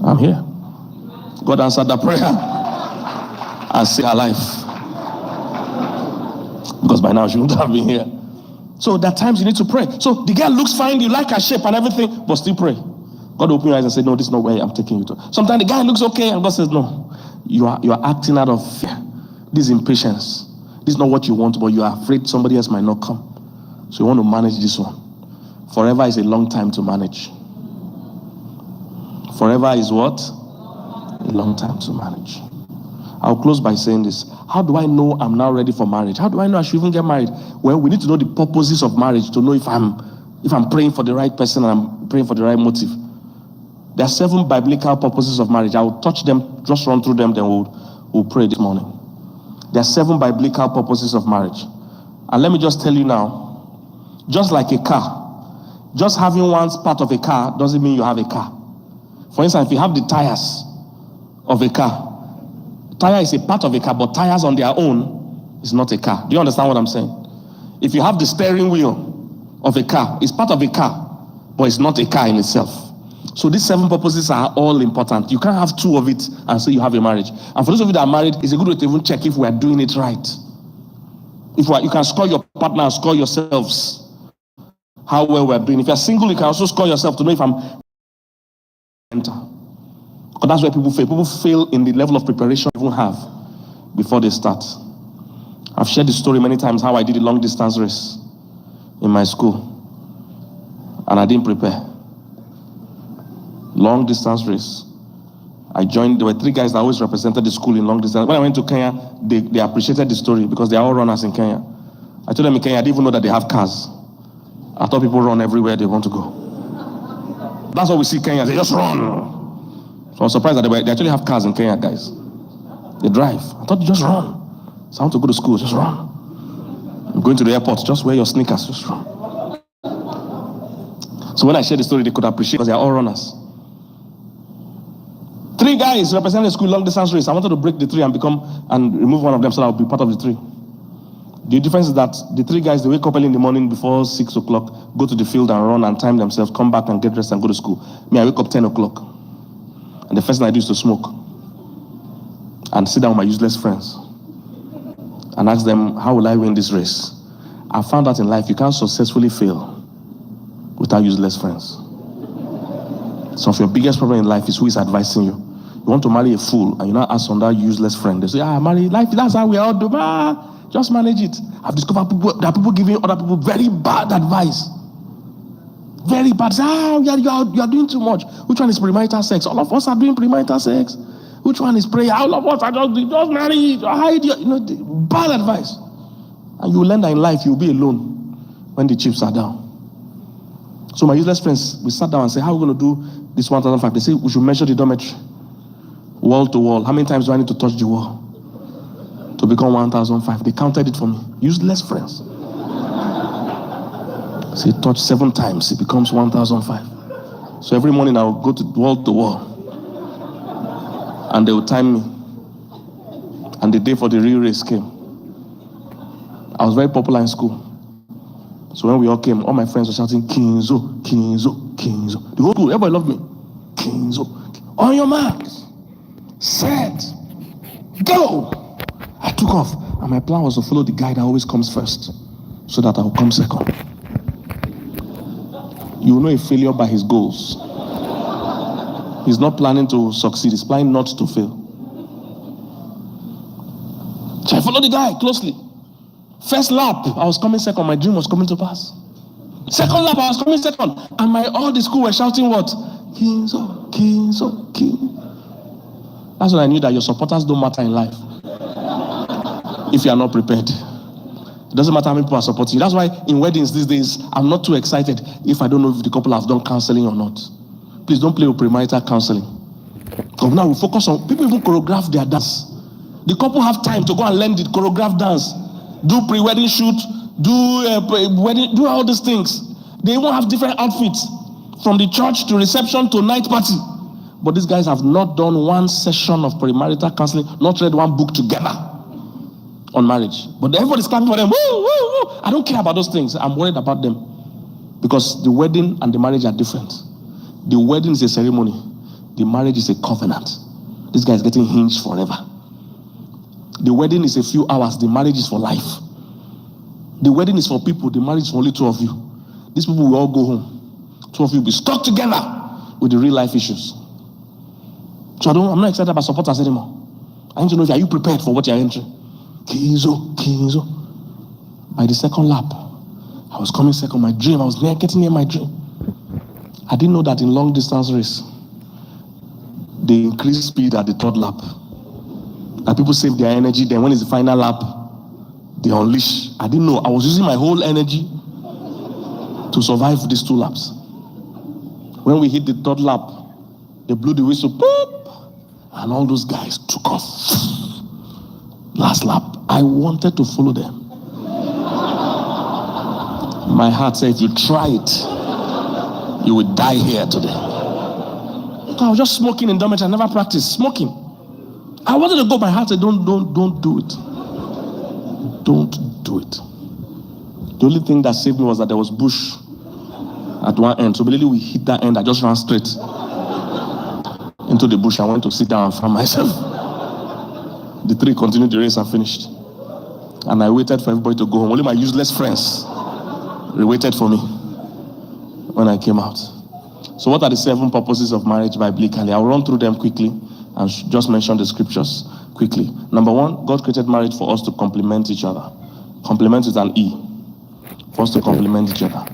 I'm here. God answered that prayer and saved her life. Because by now she wouldn't have been here. So there are times you need to pray. So the girl looks fine, you like her shape and everything, but still pray. God opened your eyes and said, no, this is not where I'm taking you to. Sometimes the guy looks okay and God says, no, you are acting out of fear. This is impatience. This is not what you want, but you are afraid somebody else might not come. So you want to manage this one. Forever is a long time to manage. Forever is what? A long time to manage. I'll close by saying this. How do I know I'm now ready for marriage? How do I know I should even get married? Well, we need to know the purposes of marriage to know if I'm praying for the right person and I'm praying for the right motive. There are 7 biblical purposes of marriage. I will touch them, just run through them, then we'll pray this morning. There are 7 biblical purposes of marriage. And let me just tell you now, just like a car, just having one part of a car doesn't mean you have a car. For instance, if you have the tires of a car, tire is a part of a car, but tires on their own is not a car. Do you understand what I'm saying? If you have the steering wheel of a car, it's part of a car, but it's not a car in itself. So these 7 purposes are all important. You can't have 2 of it and say you have a marriage. And for those of you that are married, it's a good way to even check if we are doing it right. You can score your partner and score yourselves how well we are doing. If you're single, you can also score yourself to know if I'm enter. Because that's where people fail. People fail in the level of preparation they even have before they start. I've shared the story many times how I did a long distance race in my school. And I didn't prepare. Long distance race. I joined, there were 3 guys that always represented the school in long distance. When I went to Kenya, they appreciated the story because they are all runners in Kenya. I told them in Kenya, I didn't even know that they have cars. I thought people run everywhere they want to go. That's what we see in Kenya, they just run. So I was surprised that they actually have cars in Kenya, guys. They drive. I thought they just run. So I want to go to school, just run. I'm going to the airport, just wear your sneakers, just run. So when I shared the story, they could appreciate because they are all runners. 3 guys representing the school long distance race. I wanted to break the 3 and remove one of them so that I'll be part of the 3. The difference is that the 3 guys, they wake up early in the morning before 6 o'clock, go to the field and run and time themselves, come back and get dressed and go to school. Me, I wake up 10 o'clock. And the first thing I do is to smoke. And sit down with my useless friends. And ask them, how will I win this race? I found out in life, you can't successfully fail without useless friends. Some of your biggest problem in life is who is advising you. You want to marry a fool and you now ask on that useless friend. They say, marry life, that's how we all do. Just manage it. I've discovered there are people giving other people very bad advice. Very bad. Say, you are doing too much. Which one is premarital sex? All of us are doing premarital sex. Which one is prayer? All of us are just marry. Hide your, bad advice. And you will learn that in life you'll be alone when the chips are down. So my useless friends, we sat down and said, how are we going to do this 1,005? They say we should measure the dormitory. Wall to wall. How many times do I need to touch the wall to become 1,005? They counted it for me. Useless friends. Say touch 7 times, it becomes 1,005. So every morning I'll go to wall, and they will time me. And the day for the real race came. I was very popular in school. So when we all came, all my friends were shouting, Kinzo, Kinzo, Kinzo. The whole school, everybody loved me. Kinzo. On your marks. Set. Go. I took off. And my plan was to follow the guy that always comes first, so that I will come second. You will know a failure by his goals. He's not planning to succeed. He's planning not to fail. So I followed the guy closely. First lap, I was coming second. My dream was coming to pass. Second lap, I was coming second. And all the school were shouting what? Kinzo, Kinzo, Kinzo. That's when I knew that your supporters don't matter in life. If you are not prepared. It doesn't matter how many people are supporting you. That's why in weddings these days, I'm not too excited if I don't know if the couple have done counseling or not. Please don't play with premarital counseling. Because now we focus on, people even choreograph their dance. The couple have time to go and learn the choreographed dance. Do pre-wedding shoot, do wedding, do all these things. They even have different outfits. From the church to reception to night party. But these guys have not done one session of premarital counseling, not read one book together on marriage. But everybody's clapping for them. Woo, woo, woo. I don't care about those things. I'm worried about them. Because the wedding and the marriage are different. The wedding is a ceremony. The marriage is a covenant. This guy is getting hinged forever. The wedding is a few hours. The marriage is for life. The wedding is for people. The marriage is for only 2 of you. These people will all go home. 2 of you will be stuck together with the real life issues. So I'm not excited about supporters anymore. I need to know, are you prepared for what you're entering? Kinzo, Kinzo. By the second lap, I was coming second. My dream, I was getting near my dream. I didn't know that in long distance race, they increase speed at the 3rd lap. That people save their energy, then when it's the final lap, they unleash. I didn't know. I was using my whole energy to survive these 2 laps. When we hit the 3rd lap, they blew the whistle, boop, and all those guys took off. Last lap, I wanted to follow them. My heart said, if you try it, you will die here today. I was just smoking in dormitory. I never practiced smoking. I wanted to go. My heart said, don't do it. Don't do it. The only thing that saved me was that there was bush at one end. So immediately we hit that end. I just ran straight into the bush. I went to sit down and find myself. The 3 continued the race and finished. And I waited for everybody to go home. Only my useless friends waited for me when I came out. So what are the 7 purposes of marriage biblically? I'll run through them quickly and just mention the scriptures quickly. Number 1, God created marriage for us to complement each other. Complement with an E. For us to complement each other.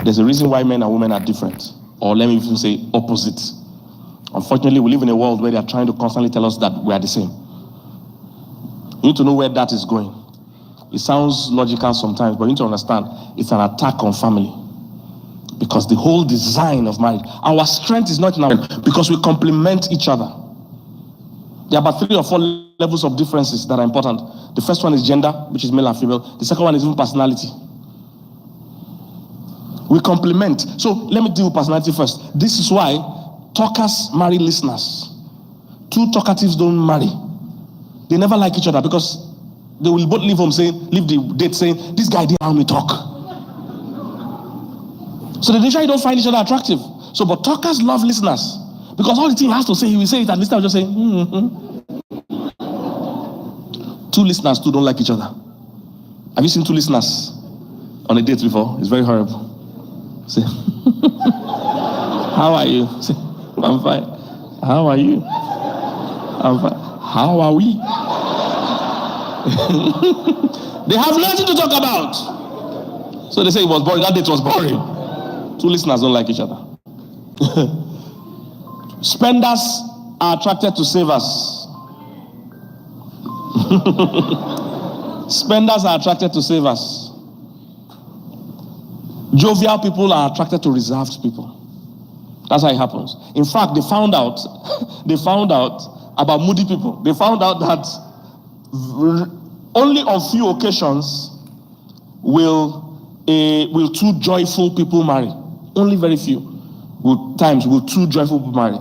There's a reason why men and women are different. Or let me even say opposite. Unfortunately, we live in a world where they are trying to constantly tell us that we are the same. You need to know where that is going. It sounds logical sometimes, but you need to understand it's an attack on family. Because the whole design of marriage, our strength is not in our, because we complement each other. There are about 3 or 4 levels of differences that are important. The first one is gender, which is male and female. The second one is even personality. We complement. So let me deal with personality first. This is why talkers marry listeners. 2 talkatives don't marry. They never like each other because they will both leave the date saying, this guy didn't help me talk. So they usually don't find each other attractive. So, but talkers love listeners because all the thing he has to say, he will say it, and listener will just say, mm-hmm. 2 listeners too don't like each other. Have you seen 2 listeners on a date before? It's very horrible. Say, how are you? Say, I'm fine. How are you? I'm fine. How are we? They have nothing to talk about. So they say it was boring. That date was boring. 2 listeners don't like each other. Spenders are attracted to savers. Spenders are attracted to savers. Jovial people are attracted to reserved people. That's how it happens. In fact, they found out about moody people. They found out that only on few occasions will 2 joyful people marry. Only very few times will 2 joyful people marry.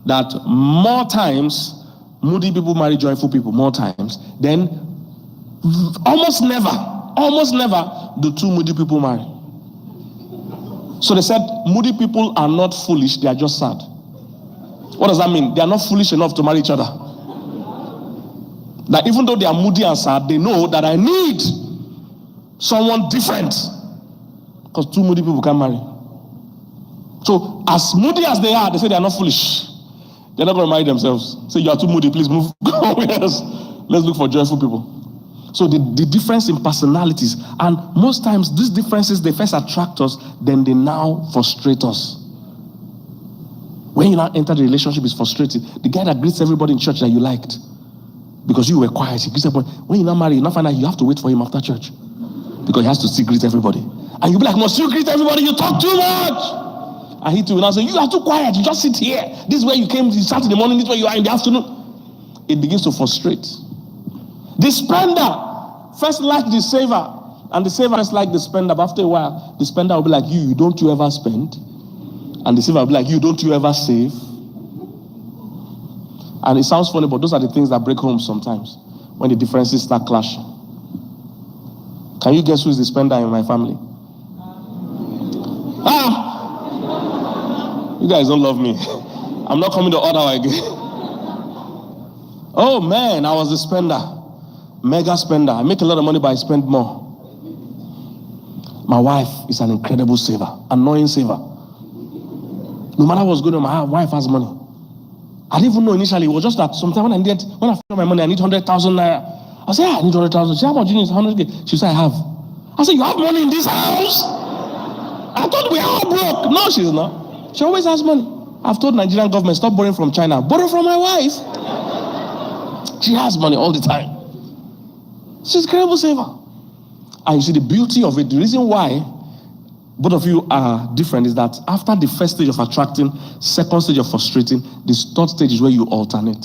That more times moody people marry joyful people. More times, then almost never do 2 moody people marry. So they said moody people are not foolish, they are just sad. What does that mean? They are not foolish enough to marry each other. That even though they are moody and sad, they know that I need someone different. Because 2 moody people can't marry. So as moody as they are, they say they are not foolish. They're not going to marry themselves. Say, you are too moody, please move. Let's look for joyful people. So the difference in personalities, and most times these differences, they first attract us, then they now frustrate us. When you now enter the relationship, it's frustrating. The guy that greets everybody in church that you liked, because you were quiet, he greets everybody. When you now marry, you now find out you have to wait for him after church, because he has to still greet everybody. And you'll be like, must you greet everybody? You talk too much. And he too will now say, you are too quiet, you just sit here. This is where you came, you start in the morning, this is where you are in the afternoon. It begins to frustrate. The spender first liked the saver, and the saver first liked the spender, but after a while, the spender will be like, you don't you ever spend? And the saver will be like, you don't you ever save? And it sounds funny, but those are the things that break homes sometimes, when the differences start clashing. Can you guess who is the spender in my family? You guys don't love me. I'm not coming to order again. Oh man, I was a spender. Mega spender. I make a lot of money, but I spend more. My wife is an incredible saver. Annoying saver. No matter what's going on, my wife has money. I didn't even know initially. It was just that sometimes when I found my money, I need 100,000 naira. I said, I need 100,000. She said, how much do you need? 100K. She said, I have. I said, you have money in this house? I thought we are all broke. No, she's not. She always has money. I've told Nigerian government, stop borrowing from China. Borrow from my wife. She has money all the time. She's a incredible saver. And you see the beauty of it, the reason why both of you are different is that after the first stage of attracting, second stage of frustrating, the third stage is where you alternate.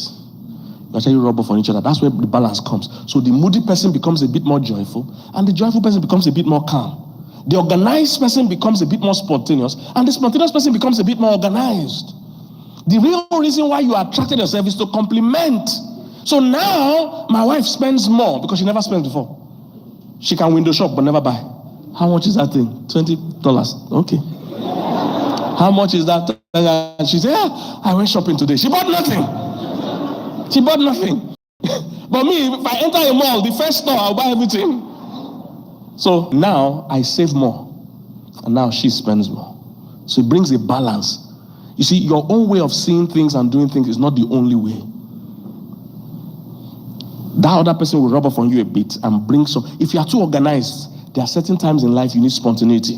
You actually rub off on each other. That's where the balance comes. So the moody person becomes a bit more joyful, and the joyful person becomes a bit more calm. The organized person becomes a bit more spontaneous, and the spontaneous person becomes a bit more organized. The real reason why you attracted yourself is to complement. So now, my wife spends more because she never spent before. She can window shop but never buy. How much is that thing? $20. Okay. How much is that? She said, I went shopping today. She bought nothing. She bought nothing. But me, if I enter a mall, the first store, I'll buy everything. So now I save more, and now she spends more. So it brings a balance. You see, your own way of seeing things and doing things is not the only way. That other person will rub off on you a bit and bring some. If you are too organized, there are certain times in life you need spontaneity,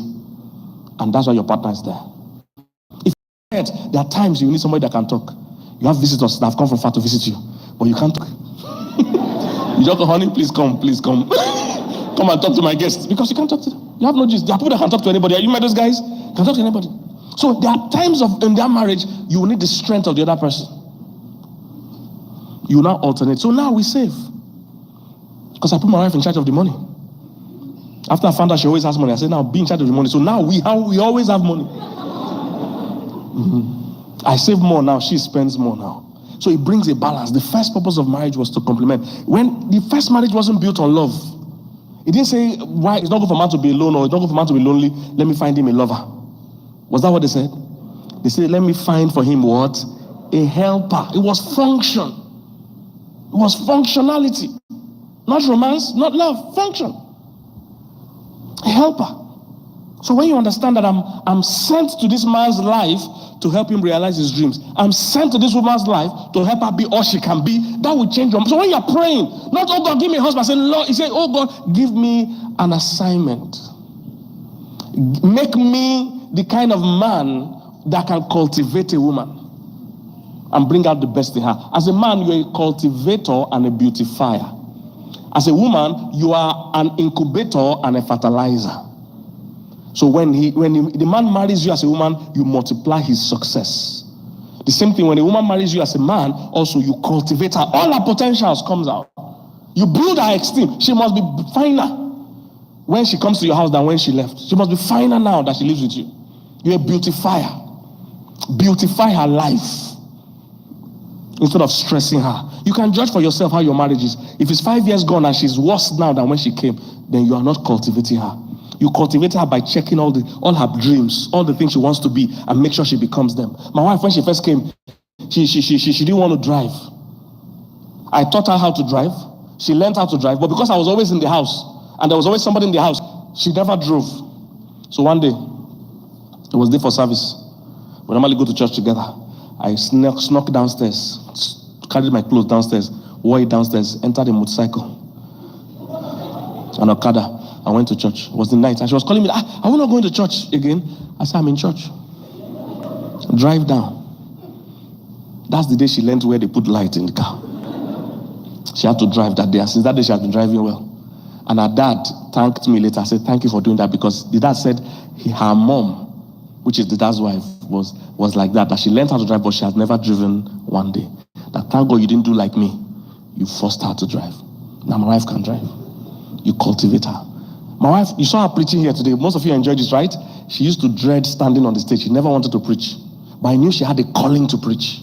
and that's why your partner is there. If you're there are times you need somebody that can talk. You have visitors that have come from far to visit you, but you can't talk. You just go, honey, please come. Come and talk to my guests, because you can't talk to them. You have no gist. There are people that can talk to anybody. You met those guys? Can talk to anybody. So there are times in their marriage you will need the strength of the other person. You now alternate. So now we save. Because I put my wife in charge of the money. After I found out she always has money, I said, now be in charge of the money. So now we always have money. I save more now, she spends more now. So it brings a balance. The first purpose of marriage was to complement. When the first marriage wasn't built on love, it didn't say, why it's not good for man to be alone, or it's not good for man to be lonely, let me find him a lover. Was that what they said? They said, let me find for him what? A helper. It was function. It was functionality. Not romance, not love, function. A helper. So when you understand that I'm sent to this man's life to help him realize his dreams, I'm sent to this woman's life to help her be all she can be, that will change your. So when you're praying, not, oh God, give me a husband, say, Lord, you say, oh God, give me an assignment. Make me the kind of man that can cultivate a woman and bring out the best in her. As a man, you're a cultivator and a beautifier. As a woman, you are an incubator and a fertilizer. So when the man marries you as a woman, you multiply his success. The same thing when a woman marries you as a man, also you cultivate her. All her potentials comes out. You build her esteem. She must be finer when she comes to your house than when she left. She must be finer now that she lives with you. You're a beautifier. Beautify her life instead of stressing her. You can judge for yourself how your marriage is. If it's 5 years gone and she's worse now than when she came, then you are not cultivating her. You cultivate her by checking all her dreams, all the things she wants to be, and make sure she becomes them. My wife, when she first came, she didn't want to drive. I taught her how to drive. She learned how to drive, but because I was always in the house, and there was always somebody in the house, she never drove. So one day, it was day for service. We normally go to church together. I snuck downstairs, carried my clothes downstairs, wore it downstairs, entered a motorcycle, an Okada. I went to church. It was the night. And she was calling me, are we not going to church again? I said, I'm in church. Drive down. That's the day she learned where they put light in the car. She had to drive that day. And since that day, she has been driving well. And her dad thanked me later. I said, thank you for doing that, because the dad said her mom, which is the dad's wife, was like that she learned how to drive, but she has never driven one day. That thank God you didn't do like me. You forced her to drive. Now my wife can drive. You cultivate her. My wife, you saw her preaching here today. Most of you enjoyed this, right? She used to dread standing on the stage. She never wanted to preach. But I knew she had a calling to preach.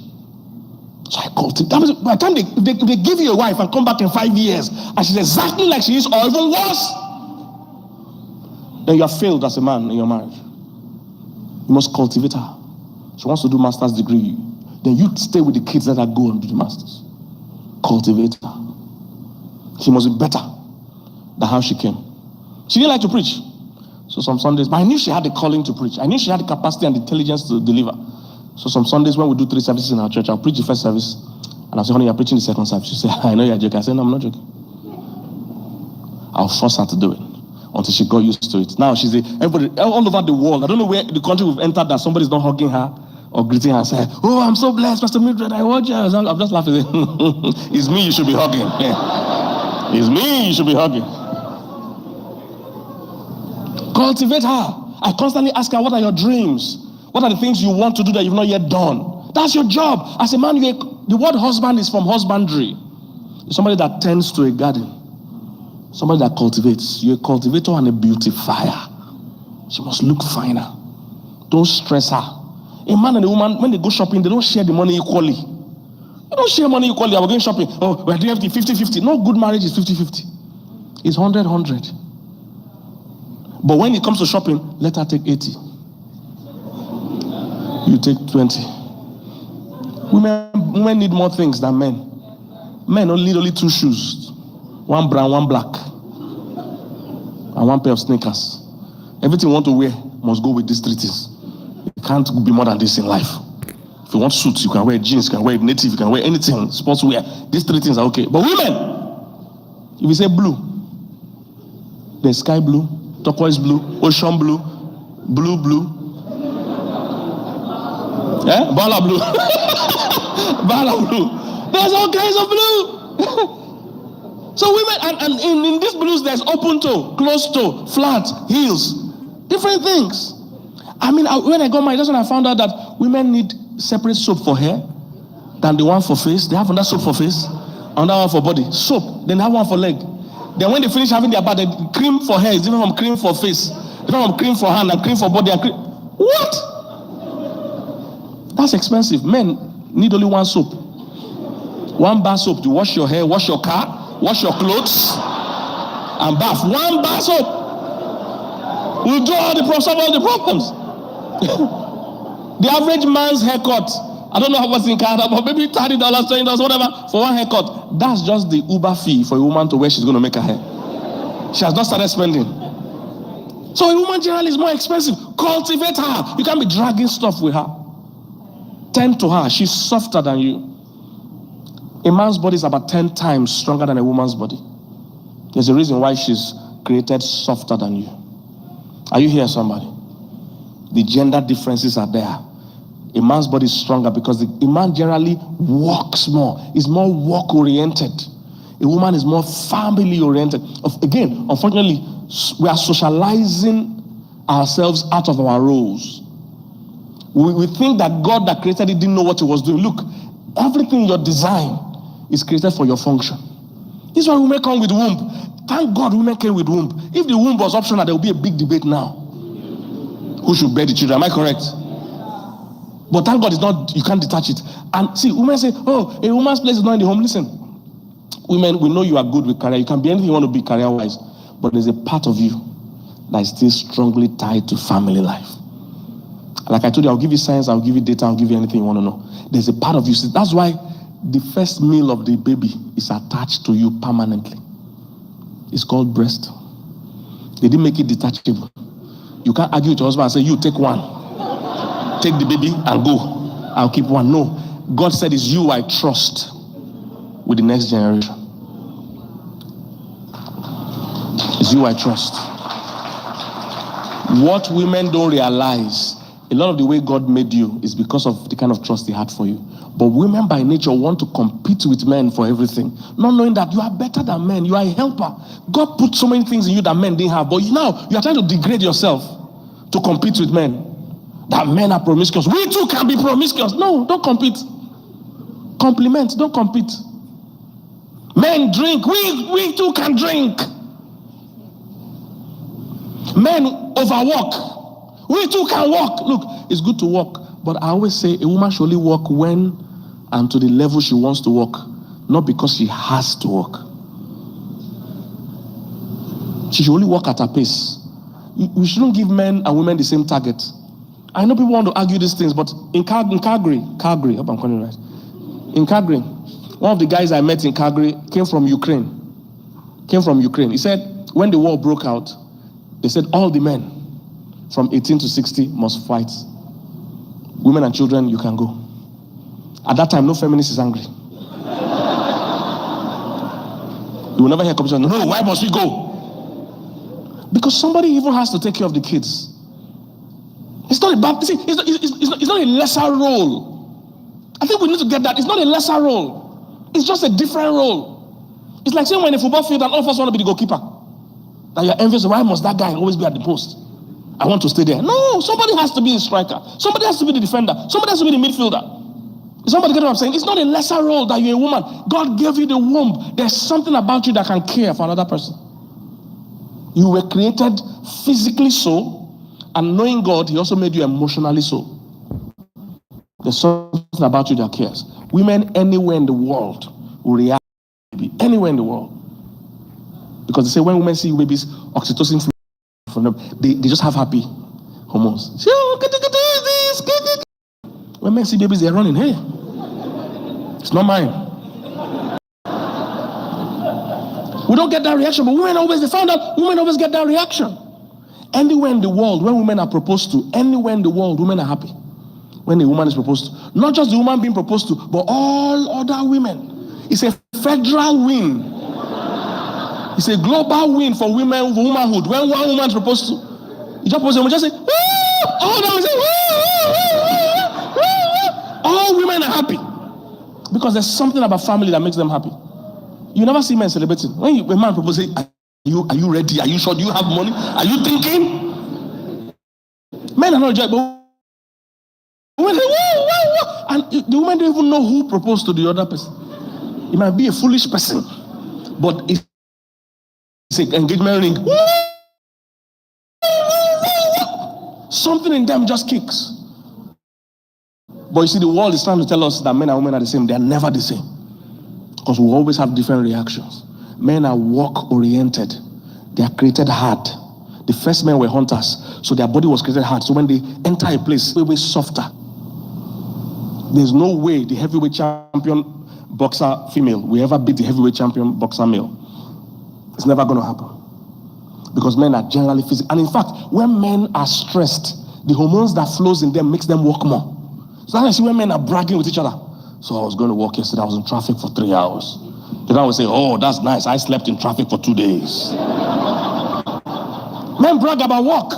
So I cultivated. By the time they give you a wife and come back in 5 years, and she's exactly like she is, or even worse, then you have failed as a man in your marriage. You must cultivate her. She wants to do master's degree. Then you stay with the kids that go and do the masters. Cultivate her. She must be better than how she came. She didn't like to preach. So some Sundays, but I knew she had the calling to preach. I knew she had the capacity and the intelligence to deliver. So some Sundays when we do 3 services in our church, I'll preach the first service. And I'll say, honey, you're preaching the second service. She said, I know you're joking. I said, no, I'm not joking. I'll force her to do it until she got used to it. Now she's everybody all over the world. I don't know where the country we've entered that somebody's not hugging her or greeting her and saying, oh, I'm so blessed, Pastor Mildred, I watch you. I'm just laughing. It's me you should be hugging. Yeah. It's me you should be hugging. Cultivate her. I constantly ask her, what are your dreams? What are the things you want to do that you've not yet done? That's your job. As a man, the word husband is from husbandry. It's somebody that tends to a garden. Somebody that cultivates. You're a cultivator and a beautifier. She must look finer. Don't stress her. A man and a woman, when they go shopping, they don't share the money equally. They don't share money equally. We're going shopping. Oh, we're doing 50-50. No good marriage is 50-50. It's 100-100. But when it comes to shopping, let her take 80. You take 20. Women need more things than men. Men only need only 2 shoes. 1 brown, 1 black. And 1 pair of sneakers. Everything you want to wear must go with these 3 things. You can't be more than this in life. If you want suits, you can wear jeans, you can wear native, you can wear anything, sportswear. These 3 things are okay. But women, if you say blue, there's sky blue, turquoise blue, ocean blue, blue. Bala blue. Bala blue. There's all kinds of blue. So women, and in these blues, there's open toe, closed toe, flat, heels, different things. I mean, when I got married, that's when I found out that women need separate soap for hair than the one for face. They have another soap for face. Another one for body. Soap. Then have one for leg. Then when they finish having their bath, the cream for hair is different from cream for face. Different from cream for hand and cream for body and cream. What? That's expensive. Men need only one soap. One bar soap to wash your hair, wash your car, wash your clothes, and bath. One bar soap will do all the solve all the problems. The average man's haircut, I don't know how much in Canada, but maybe $30, $20, whatever, for one haircut. That's just the Uber fee for a woman to where she's going to make her hair. She has not started spending. So a woman generally is more expensive. Cultivate her. You can't be dragging stuff with her. Tend to her. She's softer than you. A man's body is about 10 times stronger than a woman's body. There's a reason why she's created softer than you. Are you here, somebody? The gender differences are there. A man's body is stronger because a man generally walks more, is more work-oriented. A woman is more family-oriented. Again, unfortunately, we are socializing ourselves out of our roles. We think that God that created it didn't know what he was doing. Look, everything in your design is created for your function. This is why women come with womb. Thank God women came with womb. If the womb was optional, there would be a big debate now. Who should bear the children? Am I correct? But thank God it's not, you can't detach it. And see, women say, oh, a woman's place is not in the home. Listen, women, we know you are good with career. You can be anything you want to be career-wise. But there's a part of you that is still strongly tied to family life. Like I told you, I'll give you science, I'll give you data, I'll give you anything you want to know. There's a part of you. See, that's why the first meal of the baby is attached to you permanently. It's called breast. They didn't make it detachable. You can't argue with your husband and say, you take one. Take the baby and go. I'll keep one. No. God said it's you I trust with the next generation. It's you I trust. What women don't realize, a lot of the way God made you is because of the kind of trust he had for you. But women by nature want to compete with men for everything, not knowing that you are better than men. You are a helper. God put so many things in you that men didn't have. But now you are trying to degrade yourself to compete with men. That men are promiscuous. We too can be promiscuous. No, don't compete. Compliment, don't compete. Men drink. We too can drink. Men overwork. We too can walk. Look, it's good to walk, but I always say a woman should only walk when and to the level she wants to walk, not because she has to walk. She should only walk at her pace. We shouldn't give men and women the same target. I know people want to argue these things, but in Calgary, I hope I'm calling it right. In Calgary, one of the guys I met in Calgary came from Ukraine. He said when the war broke out, they said all the men from 18 to 60 must fight. Women and children, you can go. At that time, no feminist is angry. You will never hear competition. No, why must we go? Because somebody even has to take care of the kids. It's not a bad, see, it's not a lesser role. I think we need to get that. It's not a lesser role. It's just a different role. It's like saying we're in a football field and all of us want to be the goalkeeper. That you're envious, why must that guy always be at the post? I want to stay there. No, somebody has to be the striker. Somebody has to be the defender. Somebody has to be the midfielder. Is somebody getting what I'm saying? It's not a lesser role that you're a woman. God gave you the womb. There's something about you that can care for another person. You were created physically so, and knowing God, he also made you emotionally so. There's something about you that cares. Women anywhere in the world will react to baby. Anywhere in the world. Because they say when women see babies, oxytocin from them, they just have happy hormones. When men see babies, they're running. Hey, it's not mine. We don't get that reaction, but women always, they found out women always get that reaction. Anywhere in the world, when women are proposed to, anywhere in the world, women are happy. When a woman is proposed to. Not just the woman being proposed to, but all other women. It's a federal win. It's a global win for women, for womanhood. When one woman is proposed to, you just propose to them, just say, woo! All of them say, woo! All women are happy. Because there's something about family that makes them happy. You never see men celebrating. When a man proposes, are you ready? Are you sure? Do you have money? Are you thinking? Men are not joy, but women say, woo! And the women don't even know who proposed to the other person. It might be a foolish person, but it's an engagement ring. Something in them just kicks. But you see, the world is trying to tell us that men and women are the same. They are never the same. Because we always have different reactions. Men are work-oriented. They are created hard. The first men were hunters, so their body was created hard. So when they enter a place, they were softer. There's no way the heavyweight champion boxer female will ever beat the heavyweight champion boxer male. It's never going to happen. Because men are generally physical. And in fact, when men are stressed, the hormones that flows in them makes them work more. So I see when men are bragging with each other. So I was going to work yesterday. I was in traffic for 3 hours. The guy would say, oh, that's nice. I slept in traffic for 2 days. Men brag about work.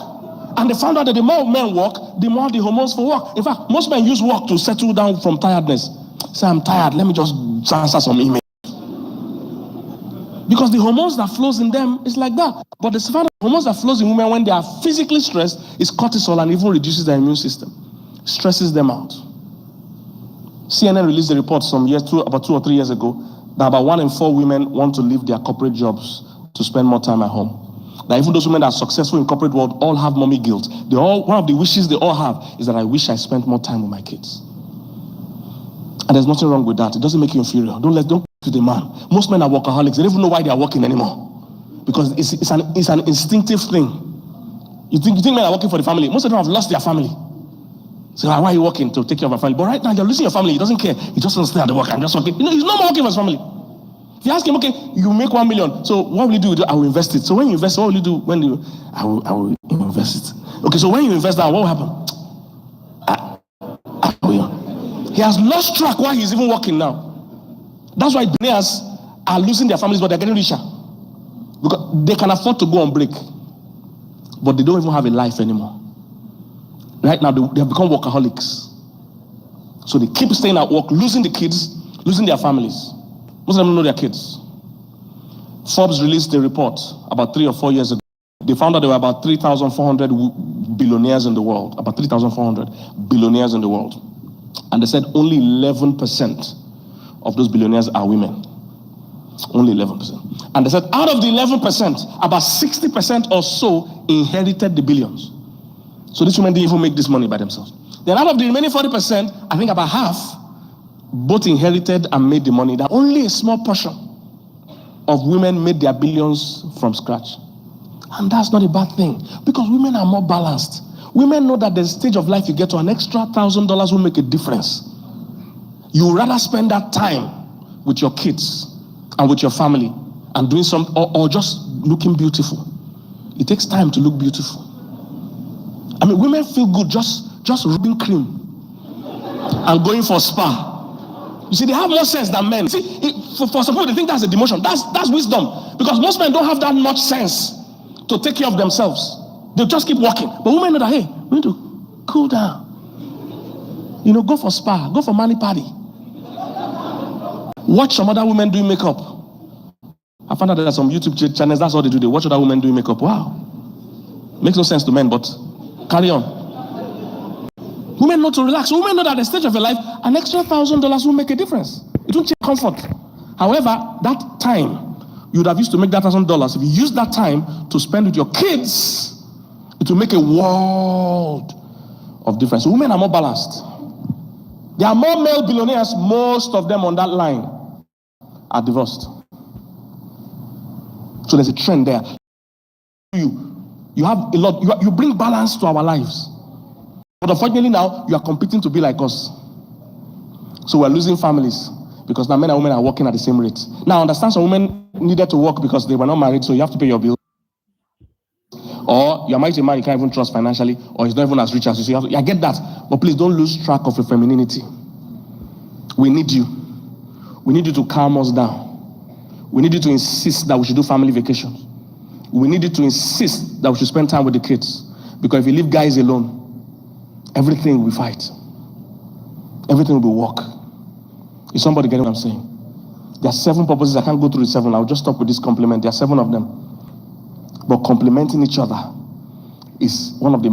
And they found out that the more men work, the more the hormones for work. In fact, most men use work to settle down from tiredness. Say, I'm tired. Let me just answer some emails. Because the hormones that flows in them is like that. But the hormones that flows in women when they are physically stressed is cortisol, and even reduces their immune system. Stresses them out. CNN released a report about 2 or 3 years ago, that about 1 in 4 women want to leave their corporate jobs to spend more time at home. That even those women that are successful in corporate world all have mommy guilt. One of the wishes they all have is that I wish I spent more time with my kids. And there's nothing wrong with that. It doesn't make you inferior. Don't to the man. Most men are workaholics. They don't even know why they are working anymore. Because it's an instinctive thing. You think men are working for the family. Most of them have lost their family. So why are you working? To take care of your family. But right now you're losing your family. He doesn't care. He just wants to stay at the work. I'm just working. He's no more working for his family. If you ask him, okay, you make 1 million. So what will you do? I will invest it. So when you invest, what will you do? I will invest it. Okay, so when you invest that, what will happen? He has lost track while he's even working now. That's why billionaires are losing their families, but they're getting richer. Because they can afford to go on break. But they don't even have a life anymore. Right now, they have become workaholics. So they keep staying at work, losing the kids, losing their families. Most of them don't know their kids. Forbes released a report about 3 or 4 years ago. They found out there were about 3,400 billionaires in the world. About 3,400 billionaires in the world. And they said only 11% of those billionaires are women. Only 11%. And they said out of the 11%, about 60% or so inherited the billions. So these women didn't even make this money by themselves. Then out of the remaining 40%, I think about half both inherited and made the money. That only a small portion of women made their billions from scratch. And that's not a bad thing, because women are more balanced. Women know that there's a stage of life you get to, an extra $1,000 will make a difference. You would rather spend that time with your kids and with your family and doing something, or just looking beautiful. It takes time to look beautiful. I mean, women feel good just rubbing cream and going for spa. You see, they have more sense than men. See, for some people, they think that's a demotion. That's wisdom. Because most men don't have that much sense to take care of themselves. They'll just keep walking. But women know that, hey, we need to cool down. Go for spa, go for mani party. Watch some other women doing makeup. I found out that there are some YouTube channels, that's all they do. They watch other women doing makeup. Wow. Makes no sense to men, but carry on. Women know to relax. Women know that at the stage of your life, an extra $1,000 will make a difference. It won't change comfort. However, that time you would have used to make that $1,000, if you use that time to spend with your kids, it will make a world of difference. So women are more balanced. There are more male billionaires, most of them on that line are divorced. So there's a trend there. You have a lot, you bring balance to our lives. But unfortunately now, you are competing to be like us. So we're losing families because now men and women are working at the same rate. Now I understand some women needed to work because they were not married, so you have to pay your bills. Or you're married to a man you can't even trust financially, or he's not even as rich as you. So I get that. But please don't lose track of your femininity. We need you. We need you to calm us down. We need you to insist that we should do family vacations. We need you to insist that we should spend time with the kids. Because if you leave guys alone, everything will fight. Everything will be work. Is somebody getting what I'm saying? There are 7 purposes. I can't go through the 7. I'll just stop with this compliment. There are 7 of them. But complementing each other is one of the